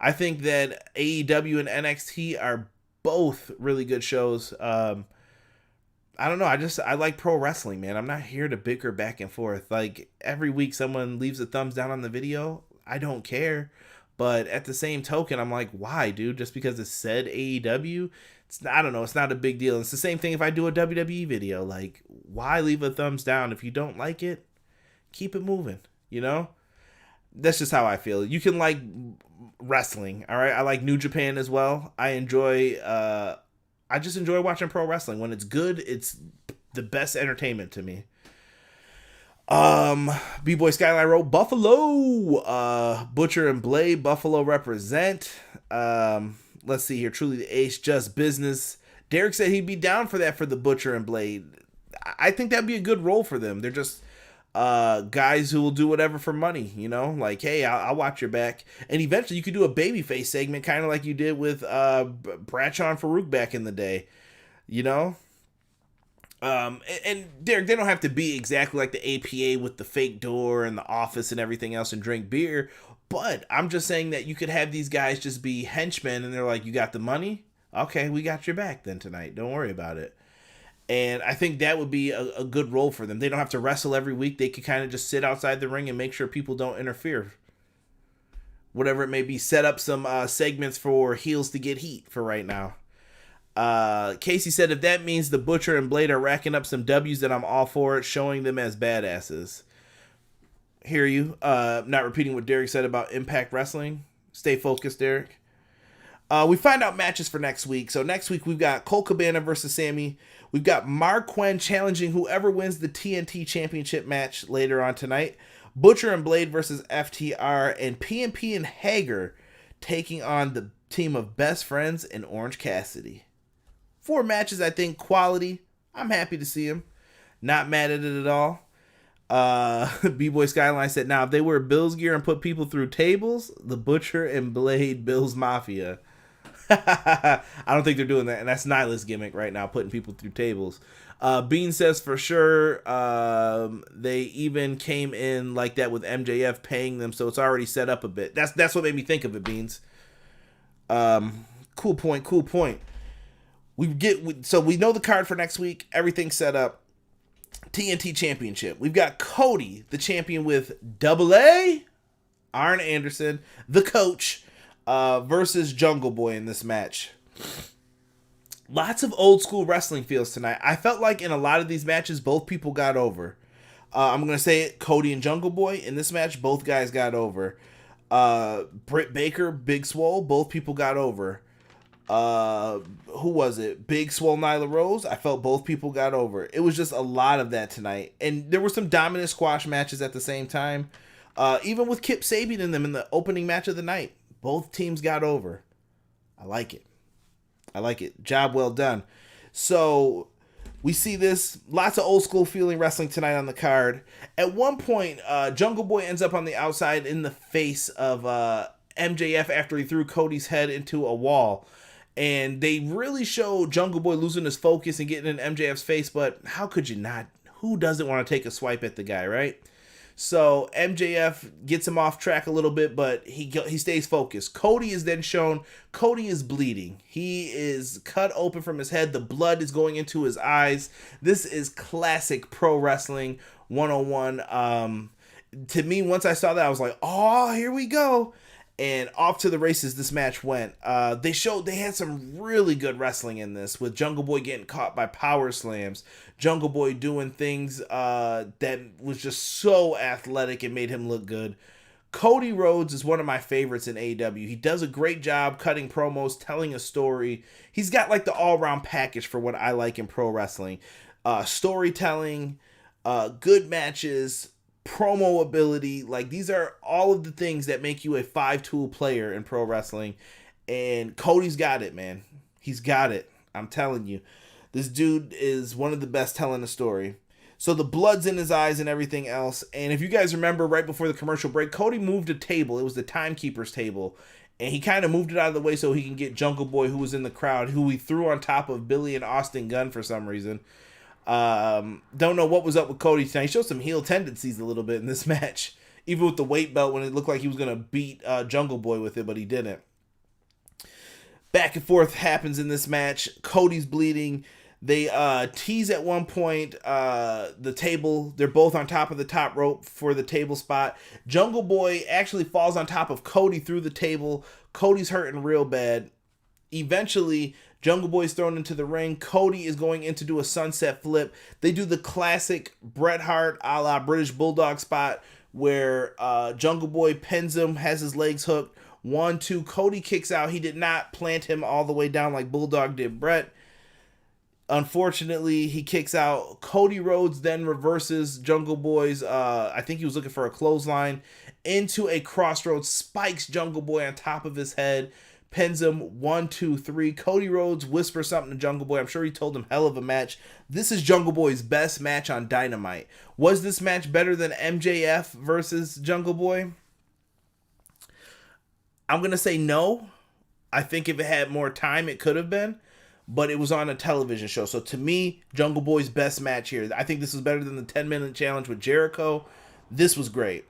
I think that AEW and NXT are both really good shows. I don't know. I like pro wrestling, man. I'm not here to bicker back and forth. Like every week someone leaves a thumbs down on the video. I don't care. But at the same token, I'm like, why, dude? Just because it said AEW? I don't know. It's not a big deal. It's the same thing if I do a WWE video. Like, why leave a thumbs down? If you don't like it, keep it moving, you know? That's just how I feel. You can like wrestling, all right? I like New Japan as well. I just enjoy watching pro wrestling. When it's good, it's the best entertainment to me. B-Boy Skyline wrote Buffalo. Butcher and Blade, Buffalo represent. Let's see here. Truly the Ace, just business. Derek said he'd be down for that for the Butcher and Blade. I think that'd be a good role for them. They're just guys who will do whatever for money, you know? Like, hey, I'll watch your back. And eventually you could do a babyface segment, kind of like you did with Bradshaw and Farouk back in the day, you know? And Derek, they don't have to be exactly like the APA with the fake door and the office and everything else and drink beer. But I'm just saying that you could have these guys just be henchmen and they're like, you got the money? Okay, we got your back then tonight. Don't worry about it. And I think that would be a good role for them. They don't have to wrestle every week. They could kind of just sit outside the ring and make sure people don't interfere. Whatever it may be, set up some segments for heels to get heat for right now. Casey said, if that means the Butcher and Blade are racking up some W's, then I'm all for it, showing them as badasses. Hear you. Not repeating what Derek said about Impact Wrestling. Stay focused, Derek. We find out matches for next week. So next week we've got Colt Cabana versus Sammy. We've got Mark Quinn challenging whoever wins the TNT Championship match later on tonight. Butcher and Blade versus FTR, and PNP and Hager taking on the team of Best Friends and Orange Cassidy. 4 matches, I think, quality. I'm happy to see them. Not mad at it at all. B-Boy Skyline said, now, if they wear Bills gear and put people through tables, the Butcher and Blade Bills Mafia. I don't think they're doing that, and that's Nyla's gimmick right now, putting people through tables. Bean says for sure they even came in like that with MJF paying them, so it's already set up a bit. That's what made me think of it, Beans. Cool point. So we know the card for next week. Everything's set up. TNT Championship. We've got Cody, the champion with Double A, Arn Anderson, the coach, versus Jungle Boy in this match. Lots of old school wrestling feels tonight. I felt like in a lot of these matches, both people got over. I'm going to say it, Cody and Jungle Boy. In this match, both guys got over. Britt Baker, Big Swole, both people got over. Who was it? Big Swole, Nyla Rose. I felt both people got over. It was just a lot of that tonight. And there were some dominant squash matches at the same time. Even with Kip Sabian in them in the opening match of the night. Both teams got over. I like it. Job well done. So we see this. Lots of old school feeling wrestling tonight on the card. At one point, Jungle Boy ends up on the outside in the face of MJF after he threw Cody's head into a wall. And they really show Jungle Boy losing his focus and getting in MJF's face, but how could you not? Who doesn't want to take a swipe at the guy, right? So MJF gets him off track a little bit, but he stays focused. Cody is then shown. Cody is bleeding. He is cut open from his head. The blood is going into his eyes. This is classic pro wrestling 101. To me, once I saw that, I was like, oh, here we go. And off to the races this match went. They had some really good wrestling in this, with Jungle Boy getting caught by power slams. Jungle Boy doing things that was just so athletic and made him look good. Cody Rhodes is one of my favorites in AEW. He does a great job cutting promos, telling a story. He's got like the all-around package for what I like in pro wrestling. Storytelling, good matches, promo ability. Like, these are all of the things that make you a 5-tool player in pro wrestling, and Cody's got it, man. He's got it. I'm telling you, this dude is one of the best telling a story. So the blood's in his eyes and everything else. And if you guys remember, right before the commercial break, Cody moved a table. It was the timekeeper's table, and he kind of moved it out of the way so he can get Jungle Boy, who was in the crowd, who he threw on top of Billy and Austin Gunn for some reason. Don't know what was up with Cody tonight. He showed some heel tendencies a little bit in this match, even with the weight belt, when it looked like he was going to beat Jungle Boy with it, but he didn't. Back and forth happens in this match. Cody's bleeding. They tease at one point the table. They're both on top of the top rope for the table spot. Jungle Boy actually falls on top of Cody through the table. Cody's hurting real bad. Eventually, Jungle Boy's thrown into the ring. Cody is going in to do a sunset flip. They do the classic Bret Hart a la British Bulldog spot where Jungle Boy pins him, has his legs hooked. 1, 2, Cody kicks out. He did not plant him all the way down like Bulldog did Bret. Unfortunately, he kicks out. Cody Rhodes then reverses Jungle Boy's, I think he was looking for a clothesline, into a crossroads, spikes Jungle Boy on top of his head, pins him. 1, 2, 3. Cody Rhodes whispers something to Jungle Boy. I'm sure he told him hell of a match. This is Jungle Boy's best match on Dynamite. Was this match better than MJF versus Jungle Boy? I'm going to say no. I think if it had more time, it could have been. But it was on a television show. So to me, Jungle Boy's best match here. I think this was better than the 10-minute challenge with Jericho. This was great.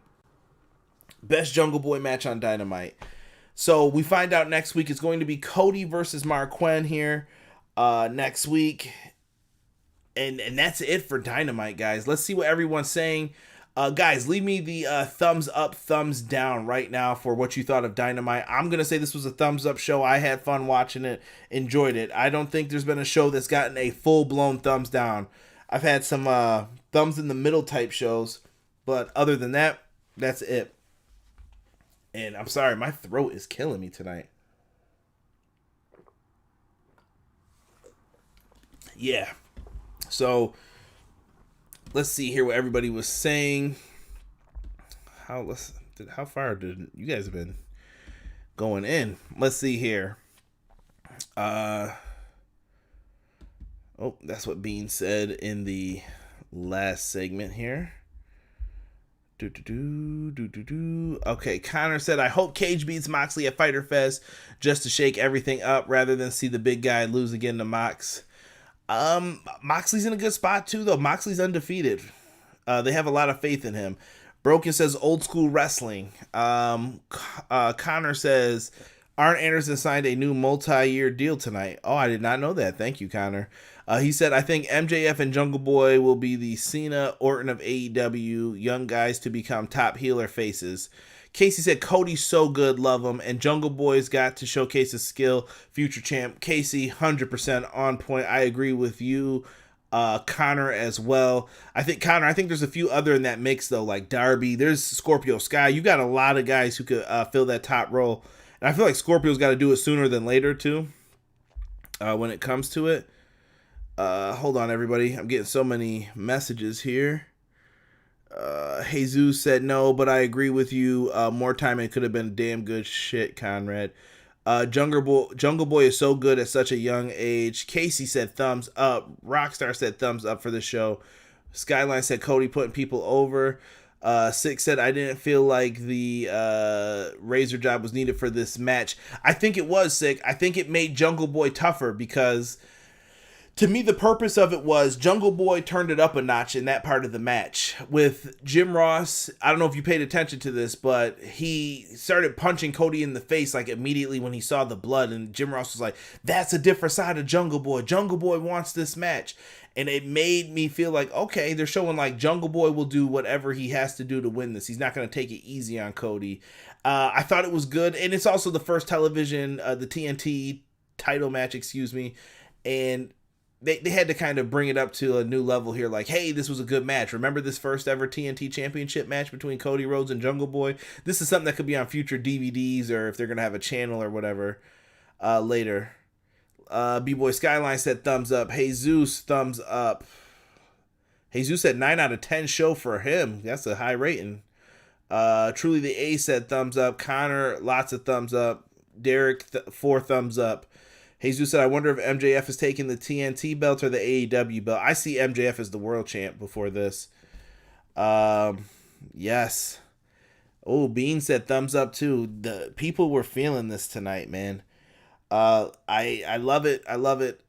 Best Jungle Boy match on Dynamite. So we find out next week it's going to be Cody versus Marquen here next week. And that's it for Dynamite, guys. Let's see what everyone's saying. Guys, leave me the thumbs up, thumbs down right now for what you thought of Dynamite. I'm going to say this was a thumbs up show. I had fun watching it, enjoyed it. I don't think there's been a show that's gotten a full-blown thumbs down. I've had some thumbs in the middle type shows, but other than that, that's it. And I'm sorry, my throat is killing me tonight. Yeah. So let's see here what everybody was saying. How far did you guys have been going in? Let's see here. Oh, that's what Bean said in the last segment here. Okay, Connor said, I hope Cage beats Moxley at Fyter Fest just to shake everything up rather than see the big guy lose again to Mox. Moxley's in a good spot too, though. Moxley's undefeated. They have a lot of faith in him. Broken says old school wrestling. Connor says, Arn Anderson signed a new multi-year deal tonight. Oh, I did not know that. Thank you, Connor. He said, I think MJF and Jungle Boy will be the Cena Orton of AEW, young guys to become top healer faces. Casey said, Cody's so good, love him, and Jungle Boy's got to showcase his skill, future champ. Casey, 100% on point. I agree with you, Connor, as well. I think there's a few other in that mix, though, like Darby. There's Scorpio Sky. You got a lot of guys who could fill that top role. And I feel like Scorpio's got to do it sooner than later, too, when it comes to it. Hold on, everybody. I'm getting so many messages here. Jesus said no, but I agree with you. More time, it could have been damn good shit, Conrad. Jungle Boy is so good at such a young age. Casey said thumbs up. Rockstar said thumbs up for the show. Skyline said Cody putting people over. Six said I didn't feel like the Razor job was needed for this match. I think it was, Sick. I think it made Jungle Boy tougher because to me, the purpose of it was Jungle Boy turned it up a notch in that part of the match. With Jim Ross, I don't know if you paid attention to this, but he started punching Cody in the face like immediately when he saw the blood. And Jim Ross was like, that's a different side of Jungle Boy. Jungle Boy wants this match. And it made me feel like, okay, they're showing like Jungle Boy will do whatever he has to do to win this. He's not going to take it easy on Cody. I thought it was good. And it's also the first television, the TNT title match, and They had to kind of bring it up to a new level here. Like, hey, this was a good match. Remember this first ever TNT championship match between Cody Rhodes and Jungle Boy? This is something that could be on future DVDs or if they're going to have a channel or whatever later. B-Boy Skyline said thumbs up. Jesus, thumbs up. Jesus said 9 out of 10 show for him. That's a high rating. Truly the A said thumbs up. Connor, lots of thumbs up. Derek, 4 thumbs up. Jesus said, I wonder if MJF is taking the TNT belt or the AEW belt. I see MJF as the world champ before this. Yes. Oh, Bean said thumbs up too. The people were feeling this tonight, man. I love it. I love it.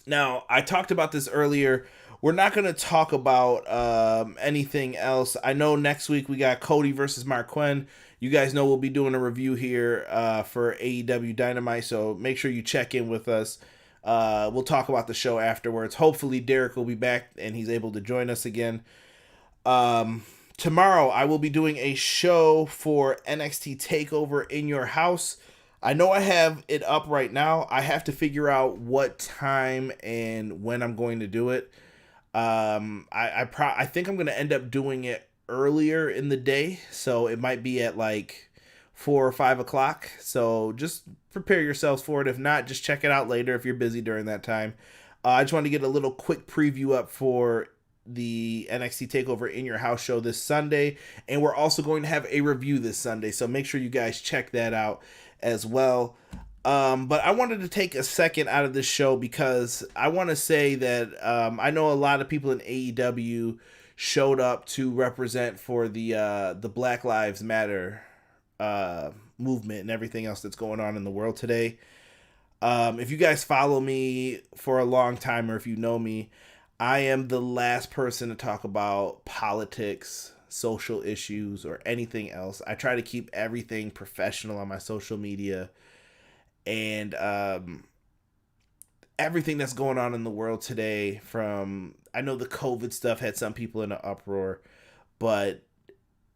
Now, I talked about this earlier. We're not going to talk about anything else. I know next week we got Cody versus Mark Quinn. You guys know we'll be doing a review here for AEW Dynamite, so make sure you check in with us. We'll talk about the show afterwards. Hopefully Derek will be back and he's able to join us again. Tomorrow I will be doing a show for NXT TakeOver in Your House. I know I have it up right now. I have to figure out what time and when I'm going to do it. I think I'm going to end up doing it earlier in the day, so it might be at like 4 or 5 o'clock. So just prepare yourselves for it. If not, just check it out later if you're busy during that time. I just want to get a little quick preview up for the NXT TakeOver in Your House show this Sunday, and we're also going to have a review this Sunday, so make sure you guys check that out as well. But I wanted to take a second out of this show because I want to say that I know a lot of people in AEW showed up to represent for the Black Lives Matter movement and everything else that's going on in the world today. If you guys follow me for a long time, or if you know me, I am the last person to talk about politics, social issues, or anything else. I try to keep everything professional on my social media, and everything that's going on in the world today, from, I know the COVID stuff had some people in an uproar, but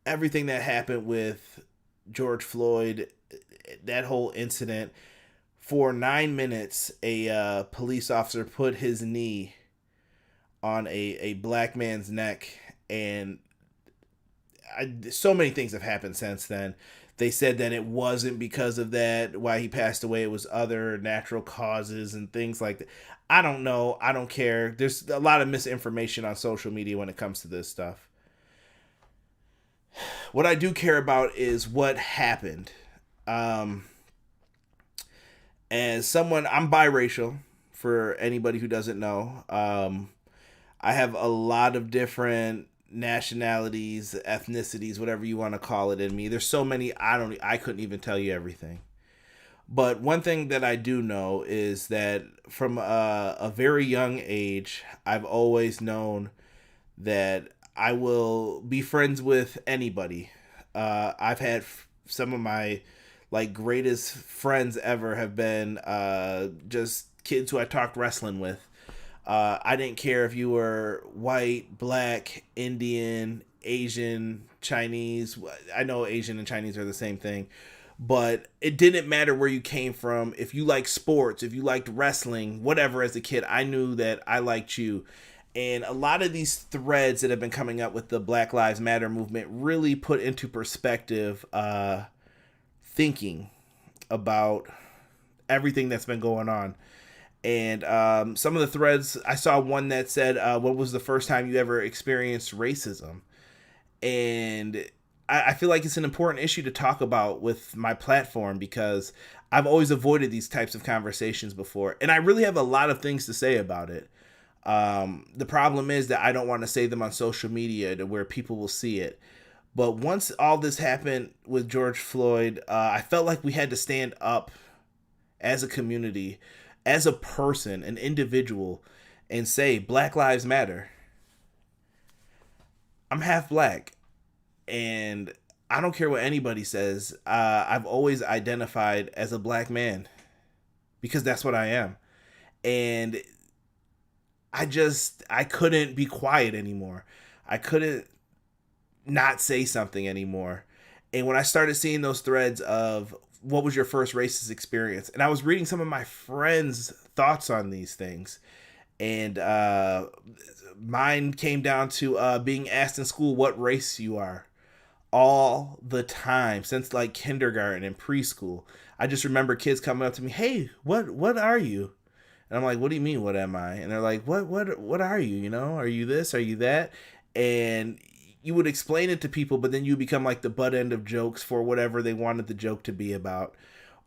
everything that happened with George Floyd, that whole incident, for 9 minutes, a police officer put his knee on a black man's neck, and so many things have happened since then. They said that it wasn't because of that why he passed away. It was other natural causes and things like that. I don't know. I don't care. There's a lot of misinformation on social media when it comes to this stuff. What I do care about is what happened. As someone, I'm biracial, for anybody who doesn't know. I have a lot of different nationalities, ethnicities, whatever you want to call it in me. There's so many, I couldn't even tell you everything. But one thing that I do know is that from a very young age, I've always known that I will be friends with anybody. I've had some of my greatest friends ever have been just kids who I talked wrestling with. I didn't care if you were white, black, Indian, Asian, Chinese. I know Asian and Chinese are the same thing. But it didn't matter where you came from. If you liked sports, if you liked wrestling, whatever as a kid, I knew that I liked you. And a lot of these threads that have been coming up with the Black Lives Matter movement really put into perspective thinking about everything that's been going on. And some of the threads, I saw one that said, what was the first time you ever experienced racism? And I feel like it's an important issue to talk about with my platform because I've always avoided these types of conversations before. And I really have a lot of things to say about it. The problem is that I don't want to say them on social media to where people will see it. But once all this happened with George Floyd, I felt like we had to stand up as a community, as a person, an individual, and say, Black Lives Matter. I'm half black. And I don't care what anybody says. I've always identified as a black man because that's what I am. And I couldn't be quiet anymore. I couldn't not say something anymore. And when I started seeing those threads of what was your first racist experience, and I was reading some of my friends' thoughts on these things, and mine came down to being asked in school what race you are. All the time since kindergarten and preschool. I just remember kids coming up to me, hey, what are you? And I'm like, what do you mean, what am I? And they're like, what are you? You know, are you this? Are you that? And you would explain it to people, but then you become the butt end of jokes for whatever they wanted the joke to be about.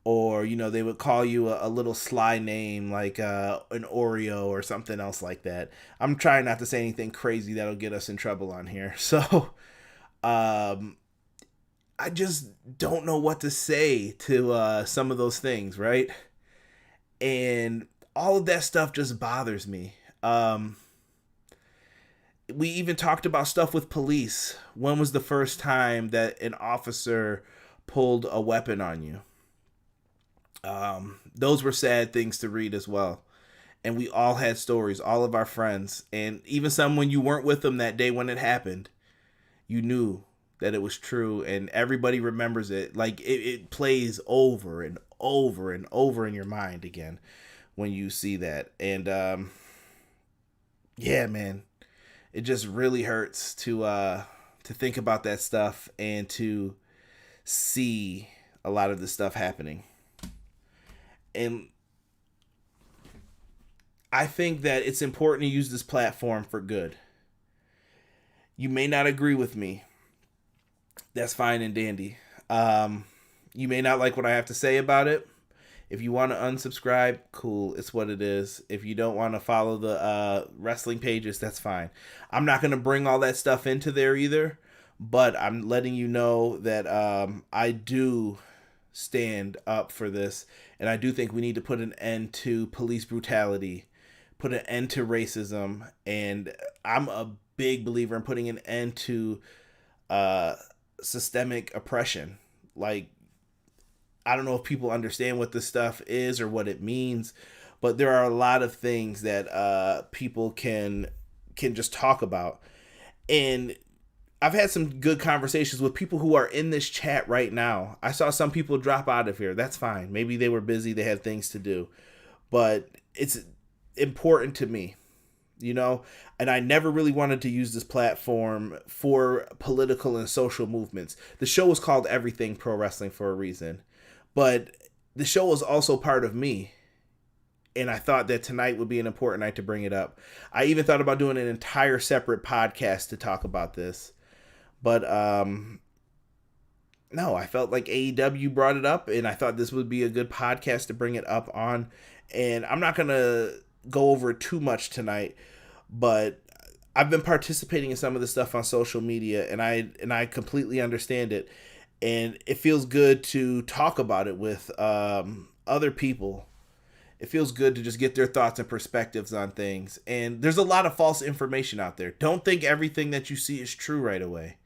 Or, they would call you a little sly name like an Oreo or something else like that. I'm trying not to say anything crazy that'll get us in trouble on here. So I just don't know what to say to some of those things, right? And all of that stuff just bothers me. We even talked about stuff with police. When was the first time that an officer pulled a weapon on you? Those were sad things to read as well. And we all had stories, all of our friends, and even some when you weren't with them that day when it happened. You knew that it was true, and everybody remembers it. It plays over and over and over in your mind again when you see that. And yeah, man, it just really hurts to think about that stuff and to see a lot of this stuff happening. And I think that it's important to use this platform for good. You may not agree with me. That's fine and dandy. You may not like what I have to say about it. If you want to unsubscribe, cool. It's what it is. If you don't want to follow the wrestling pages, that's fine. I'm not going to bring all that stuff into there either. But I'm letting you know that I do stand up for this. And I do think we need to put an end to police brutality. Put an end to racism. And I'm a big believer in putting an end to systemic oppression. I don't know if people understand what this stuff is or what it means, but there are a lot of things that people can just talk about. And I've had some good conversations with people who are in this chat right now. I saw some people drop out of here. That's fine. Maybe they were busy. They had things to do. But it's important to me, and I never really wanted to use this platform for political and social movements. The show was called Everything Pro Wrestling for a reason, but the show was also part of me. And I thought that tonight would be an important night to bring it up. I even thought about doing an entire separate podcast to talk about this. But no, I felt like AEW brought it up, and I thought this would be a good podcast to bring it up on. And I'm not going to go over it too much tonight, but I've been participating in some of this stuff on social media, and I completely understand it, and it feels good to talk about it with other people. It feels good to just get their thoughts and perspectives on things. And there's a lot of false information out there. Don't think everything that you see is true right away.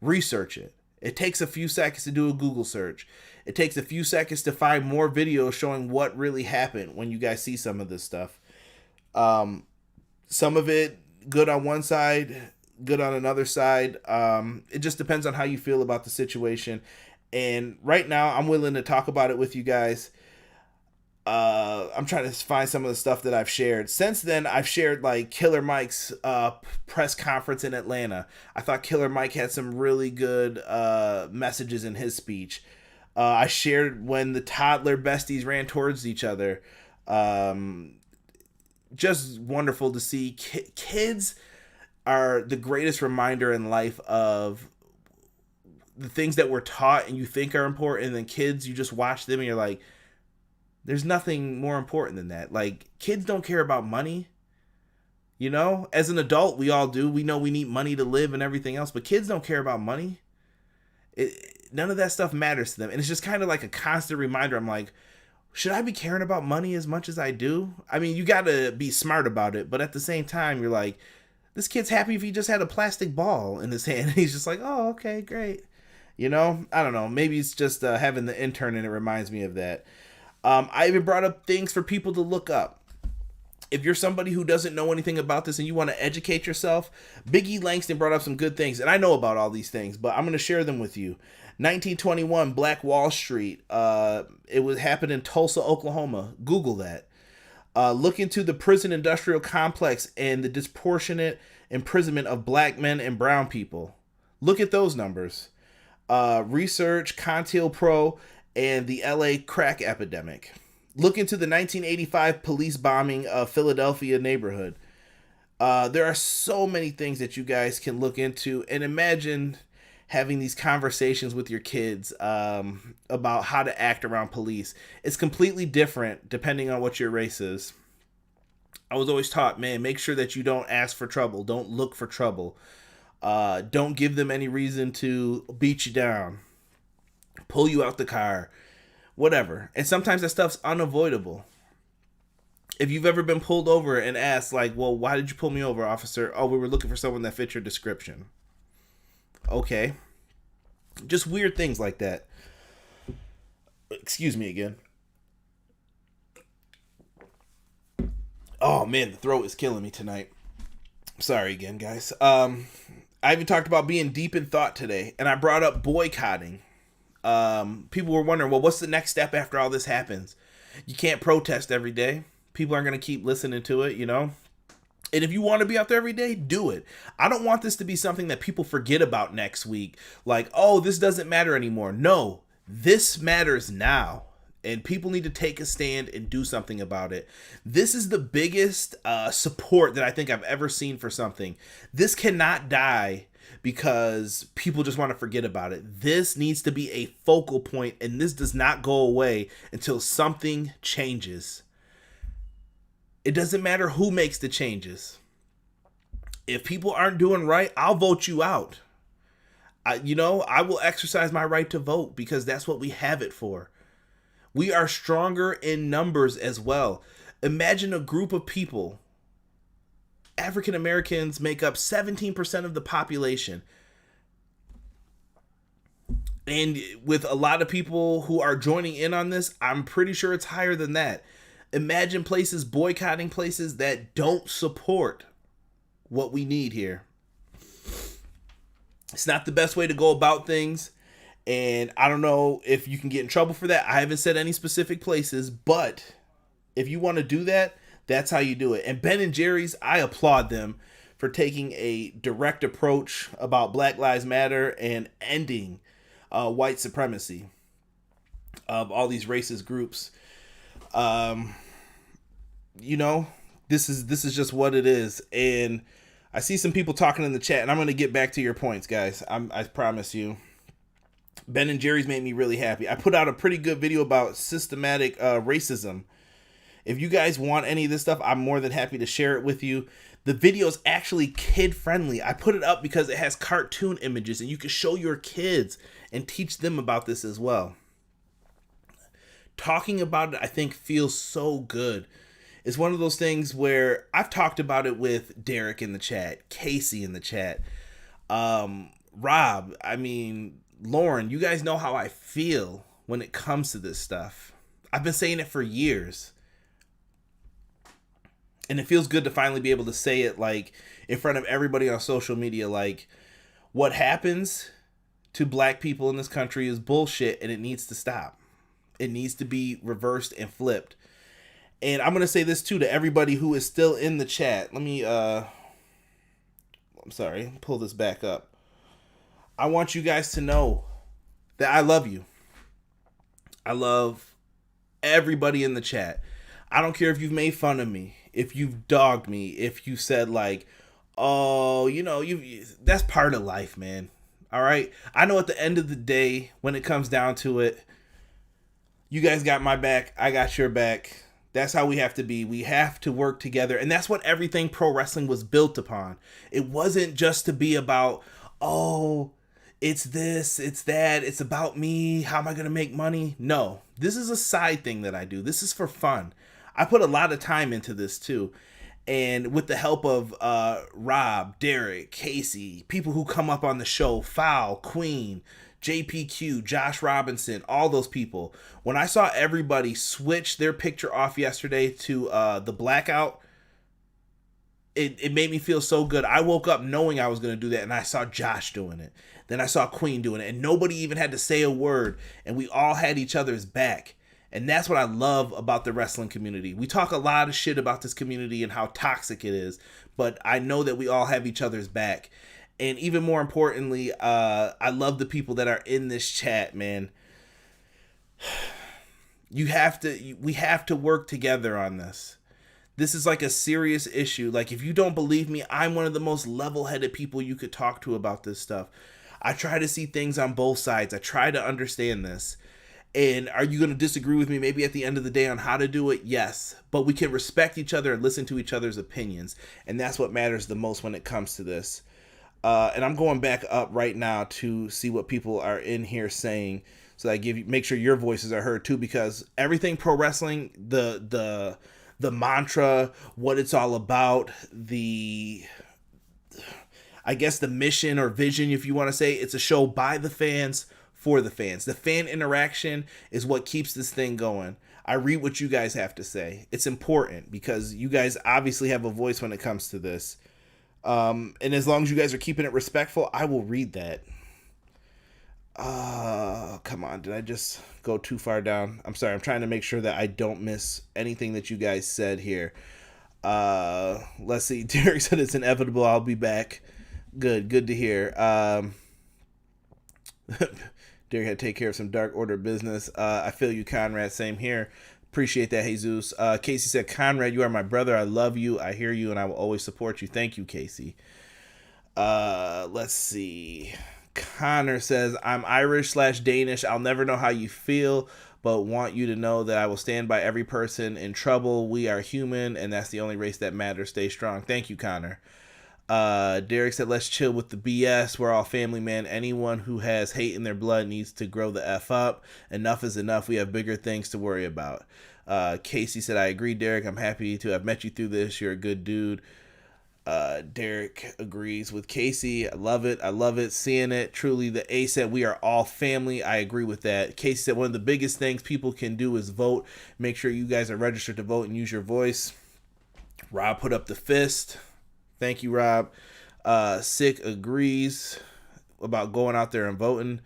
Research it. It takes a few seconds to do a Google search. It takes a few seconds to find more videos showing what really happened when you guys see some of this stuff. Some of it good on one side, good on another side. It just depends on how you feel about the situation. And right now, I'm willing to talk about it with you guys. I'm trying to find some of the stuff that I've shared. Since then, I've shared like Killer Mike's press conference in Atlanta. I thought Killer Mike had some really good messages in his speech. I shared when the toddler besties ran towards each other. Just wonderful to see. Kids are the greatest reminder in life of the things that we're taught and you think are important. And then kids, you just watch them and you're like, there's nothing more important than that. Like, kids don't care about money. You know, as an adult, we all do. We know we need money to live and everything else, but kids don't care about money. None of that stuff matters to them. And it's just kind of like a constant reminder. I'm like, should I be caring about money as much as I do? I mean, you got to be smart about it, but at the same time, you're like, this kid's happy if he just had a plastic ball in his hand. And he's just like, oh, okay, great. You know, I don't know. Maybe it's just having the intern and it reminds me of that. I even brought up things for people to look up. If you're somebody who doesn't know anything about this and you want to educate yourself, Big E Langston brought up some good things. And I know about all these things, but I'm going to share them with you. 1921, Black Wall Street. It happened in Tulsa, Oklahoma. Google that. Look into the prison industrial complex and the disproportionate imprisonment of black men and brown people. Look at those numbers. Research Contil Pro and the LA crack epidemic. Look into the 1985 police bombing of Philadelphia neighborhood. There are so many things that you guys can look into, and imagine having these conversations with your kids about how to act around police. It's completely different depending on what your race is. I was always taught, man, make sure that you don't ask for trouble. Don't look for trouble. Don't give them any reason to beat you down, pull you out the car, whatever. And sometimes that stuff's unavoidable. If you've ever been pulled over and asked, like, well, why did you pull me over, officer? Oh, we were looking for someone that fit your description. Okay. Just weird things like that. Excuse me again. Oh, man, the throat is killing me tonight. Sorry again, guys. I even talked about being deep in thought today, and I brought up boycotting. People were wondering, well, what's the next step after all this happens? You can't protest every day. People aren't going to keep listening to it, you know? And if you want to be out there every day, do it. I don't want this to be something that people forget about next week. Like, oh, this doesn't matter anymore. No, this matters now. And people need to take a stand and do something about it. This is the biggest support that I think I've ever seen for something. This cannot die because people just want to forget about it. This needs to be a focal point, and this does not go away until something changes. It doesn't matter who makes the changes. If people aren't doing right, I'll vote you out. I will exercise my right to vote because that's what we have it for. We are stronger in numbers as well. Imagine a group of people. African Americans make up 17% of the population. And with a lot of people who are joining in on this, I'm pretty sure it's higher than that. Imagine places boycotting places that don't support what we need here. It's not the best way to go about things. And I don't know if you can get in trouble for that. I haven't said any specific places, but if you want to do that, that's how you do it. And Ben and Jerry's, I applaud them for taking a direct approach about Black Lives Matter and ending white supremacy of all these racist groups. This is just what it is. And I see some people talking in the chat, and I'm going to get back to your points, guys. I promise you. Ben and Jerry's made me really happy. I put out a pretty good video about systematic racism. If you guys want any of this stuff, I'm more than happy to share it with you. The video is actually kid friendly. I put it up because it has cartoon images and you can show your kids and teach them about this as well. Talking about it, I think, feels so good. It's one of those things where I've talked about it with Derek in the chat, Casey in the chat, Rob, Lauren. You guys know how I feel when it comes to this stuff. I've been saying it for years. And it feels good to finally be able to say it like in front of everybody on social media. Like, what happens to black people in this country is bullshit and it needs to stop. It needs to be reversed and flipped. And I'm going to say this too to everybody who is still in the chat. Let me, pull this back up. I want you guys to know that I love you. I love everybody in the chat. I don't care if you've made fun of me, if you've dogged me, if you said like, oh, that's part of life, man. All right. I know at the end of the day, when it comes down to it, you guys got my back. I got your back. That's how we have to be. We have to work together. And that's what everything pro wrestling was built upon. It wasn't just to be about, oh, it's this, it's that, it's about me. How am I going to make money? No, this is a side thing that I do. This is for fun. I put a lot of time into this too. And with the help of Rob, Derek, Casey, people who come up on the show, Foul, Queen, JPQ, Josh Robinson, all those people. When I saw everybody switch their picture off yesterday to the blackout, it made me feel so good. I woke up knowing I was going to do that, and I saw Josh doing it. Then I saw Queen doing it, and nobody even had to say a word, and we all had each other's back. And that's what I love about the wrestling community. We talk a lot of shit about this community and how toxic it is, but I know that we all have each other's back. And even more importantly, I love the people that are in this chat, man. We have to work together on this. This is like a serious issue. Like, if you don't believe me, I'm one of the most level-headed people you could talk to about this stuff. I try to see things on both sides. I try to understand this. And are you going to disagree with me maybe at the end of the day on how to do it? Yes. But we can respect each other and listen to each other's opinions. And that's what matters the most when it comes to this. And I'm going back up right now to see what people are in here saying, so that make sure your voices are heard too, because everything pro wrestling, the mantra, what it's all about, I guess the mission or vision, if you want to say, it's a show by the fans for the fans. The fan interaction is what keeps this thing going. I read what you guys have to say. It's important because you guys obviously have a voice when it comes to this. And as long as you guys are keeping it respectful, I will read that. Come on. Did I just go too far down? I'm sorry. I'm trying to make sure that I don't miss anything that you guys said here. Let's see. Derek said it's inevitable. I'll be back. Good to hear. Derek had to take care of some Dark Order business. I feel you, Conrad. Same here. Appreciate that, Jesus. Casey said, Conrad, you are my brother. I love you. I hear you, and I will always support you. Thank you, Casey. Let's see. Connor says, I'm Irish/Danish. I'll never know how you feel, but want you to know that I will stand by every person in trouble. We are human, and that's the only race that matters. Stay strong. Thank you, Connor. Derek said, let's chill with the BS. We're all family, man. Anyone who has hate in their blood needs to grow the F up. Enough is enough. We have bigger things to worry about. Casey said, I agree, Derek. I'm happy to have met you through this. You're a good dude. Derek agrees with Casey. I love it. Seeing it. Truly, the A said, we are all family. I agree with that. Casey said, one of the biggest things people can do is vote. Make sure you guys are registered to vote and use your voice. Rob put up the fist. Thank you, Rob. Sick agrees about going out there and voting.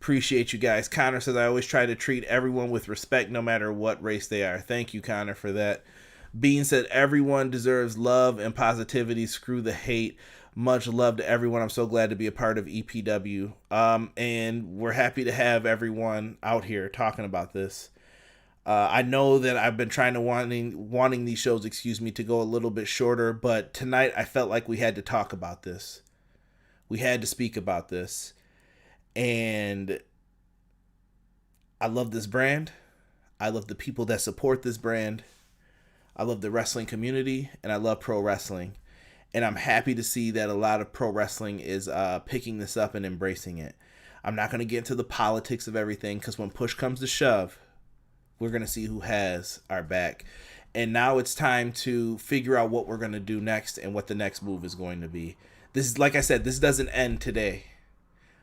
Appreciate you guys. Connor says, I always try to treat everyone with respect no matter what race they are. Thank you, Connor, for that. Bean said, everyone deserves love and positivity. Screw the hate. Much love to everyone. I'm so glad to be a part of EPW. And we're happy to have everyone out here talking about this. I know that I've been trying to wanting these shows, to go a little bit shorter, but tonight I felt like we had to talk about this. We had to speak about this. And I love this brand. I love the people that support this brand. I love the wrestling community, and I love pro wrestling. And I'm happy to see that a lot of pro wrestling is picking this up and embracing it. I'm not going to get into the politics of everything, because when push comes to shove, we're going to see who has our back. And now it's time to figure out what we're going to do next and what the next move is going to be. This is, like I said, this doesn't end today.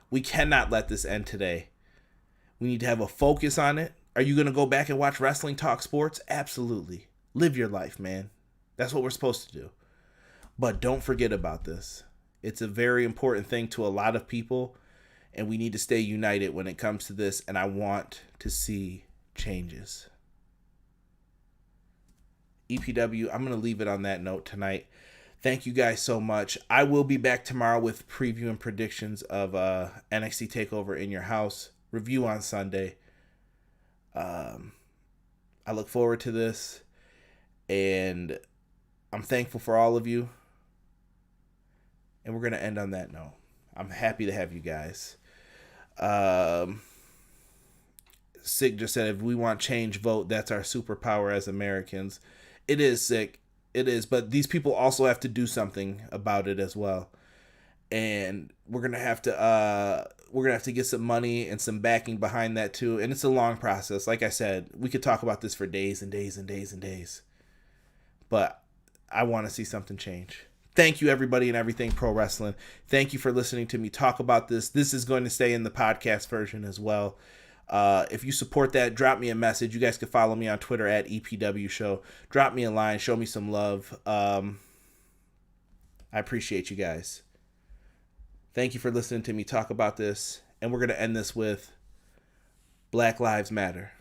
We cannot let this end today. We need to have a focus on it. Are you going to go back and watch Wrestling Talk Sports? Absolutely. Live your life, man. That's what we're supposed to do. But don't forget about this. It's a very important thing to a lot of people, and we need to stay united when it comes to this, and I want to see changes. EPW, I'm going to leave it on that note tonight. Thank you guys so much. I will be back tomorrow with preview and predictions of NXT TakeOver in Your House. Review on Sunday. I look forward to this, and I'm thankful for all of you. And we're going to end on that note. I'm happy to have you guys. Sick just said, if we want change, vote. That's our superpower as Americans. It is, Sick. It is. But these people also have to do something about it as well. And we're going to have to get some money and some backing behind that too. And it's a long process. Like I said, we could talk about this for days and days and days and days. But I want to see something change. Thank you, everybody, and everything pro wrestling. Thank you for listening to me talk about this. This is going to stay in the podcast version as well. If you support that, drop me a message. You guys can follow me on Twitter at EPW Show. Drop me a line. Show me some love. I appreciate you guys. Thank you for listening to me talk about this. And we're going to end this with Black Lives Matter.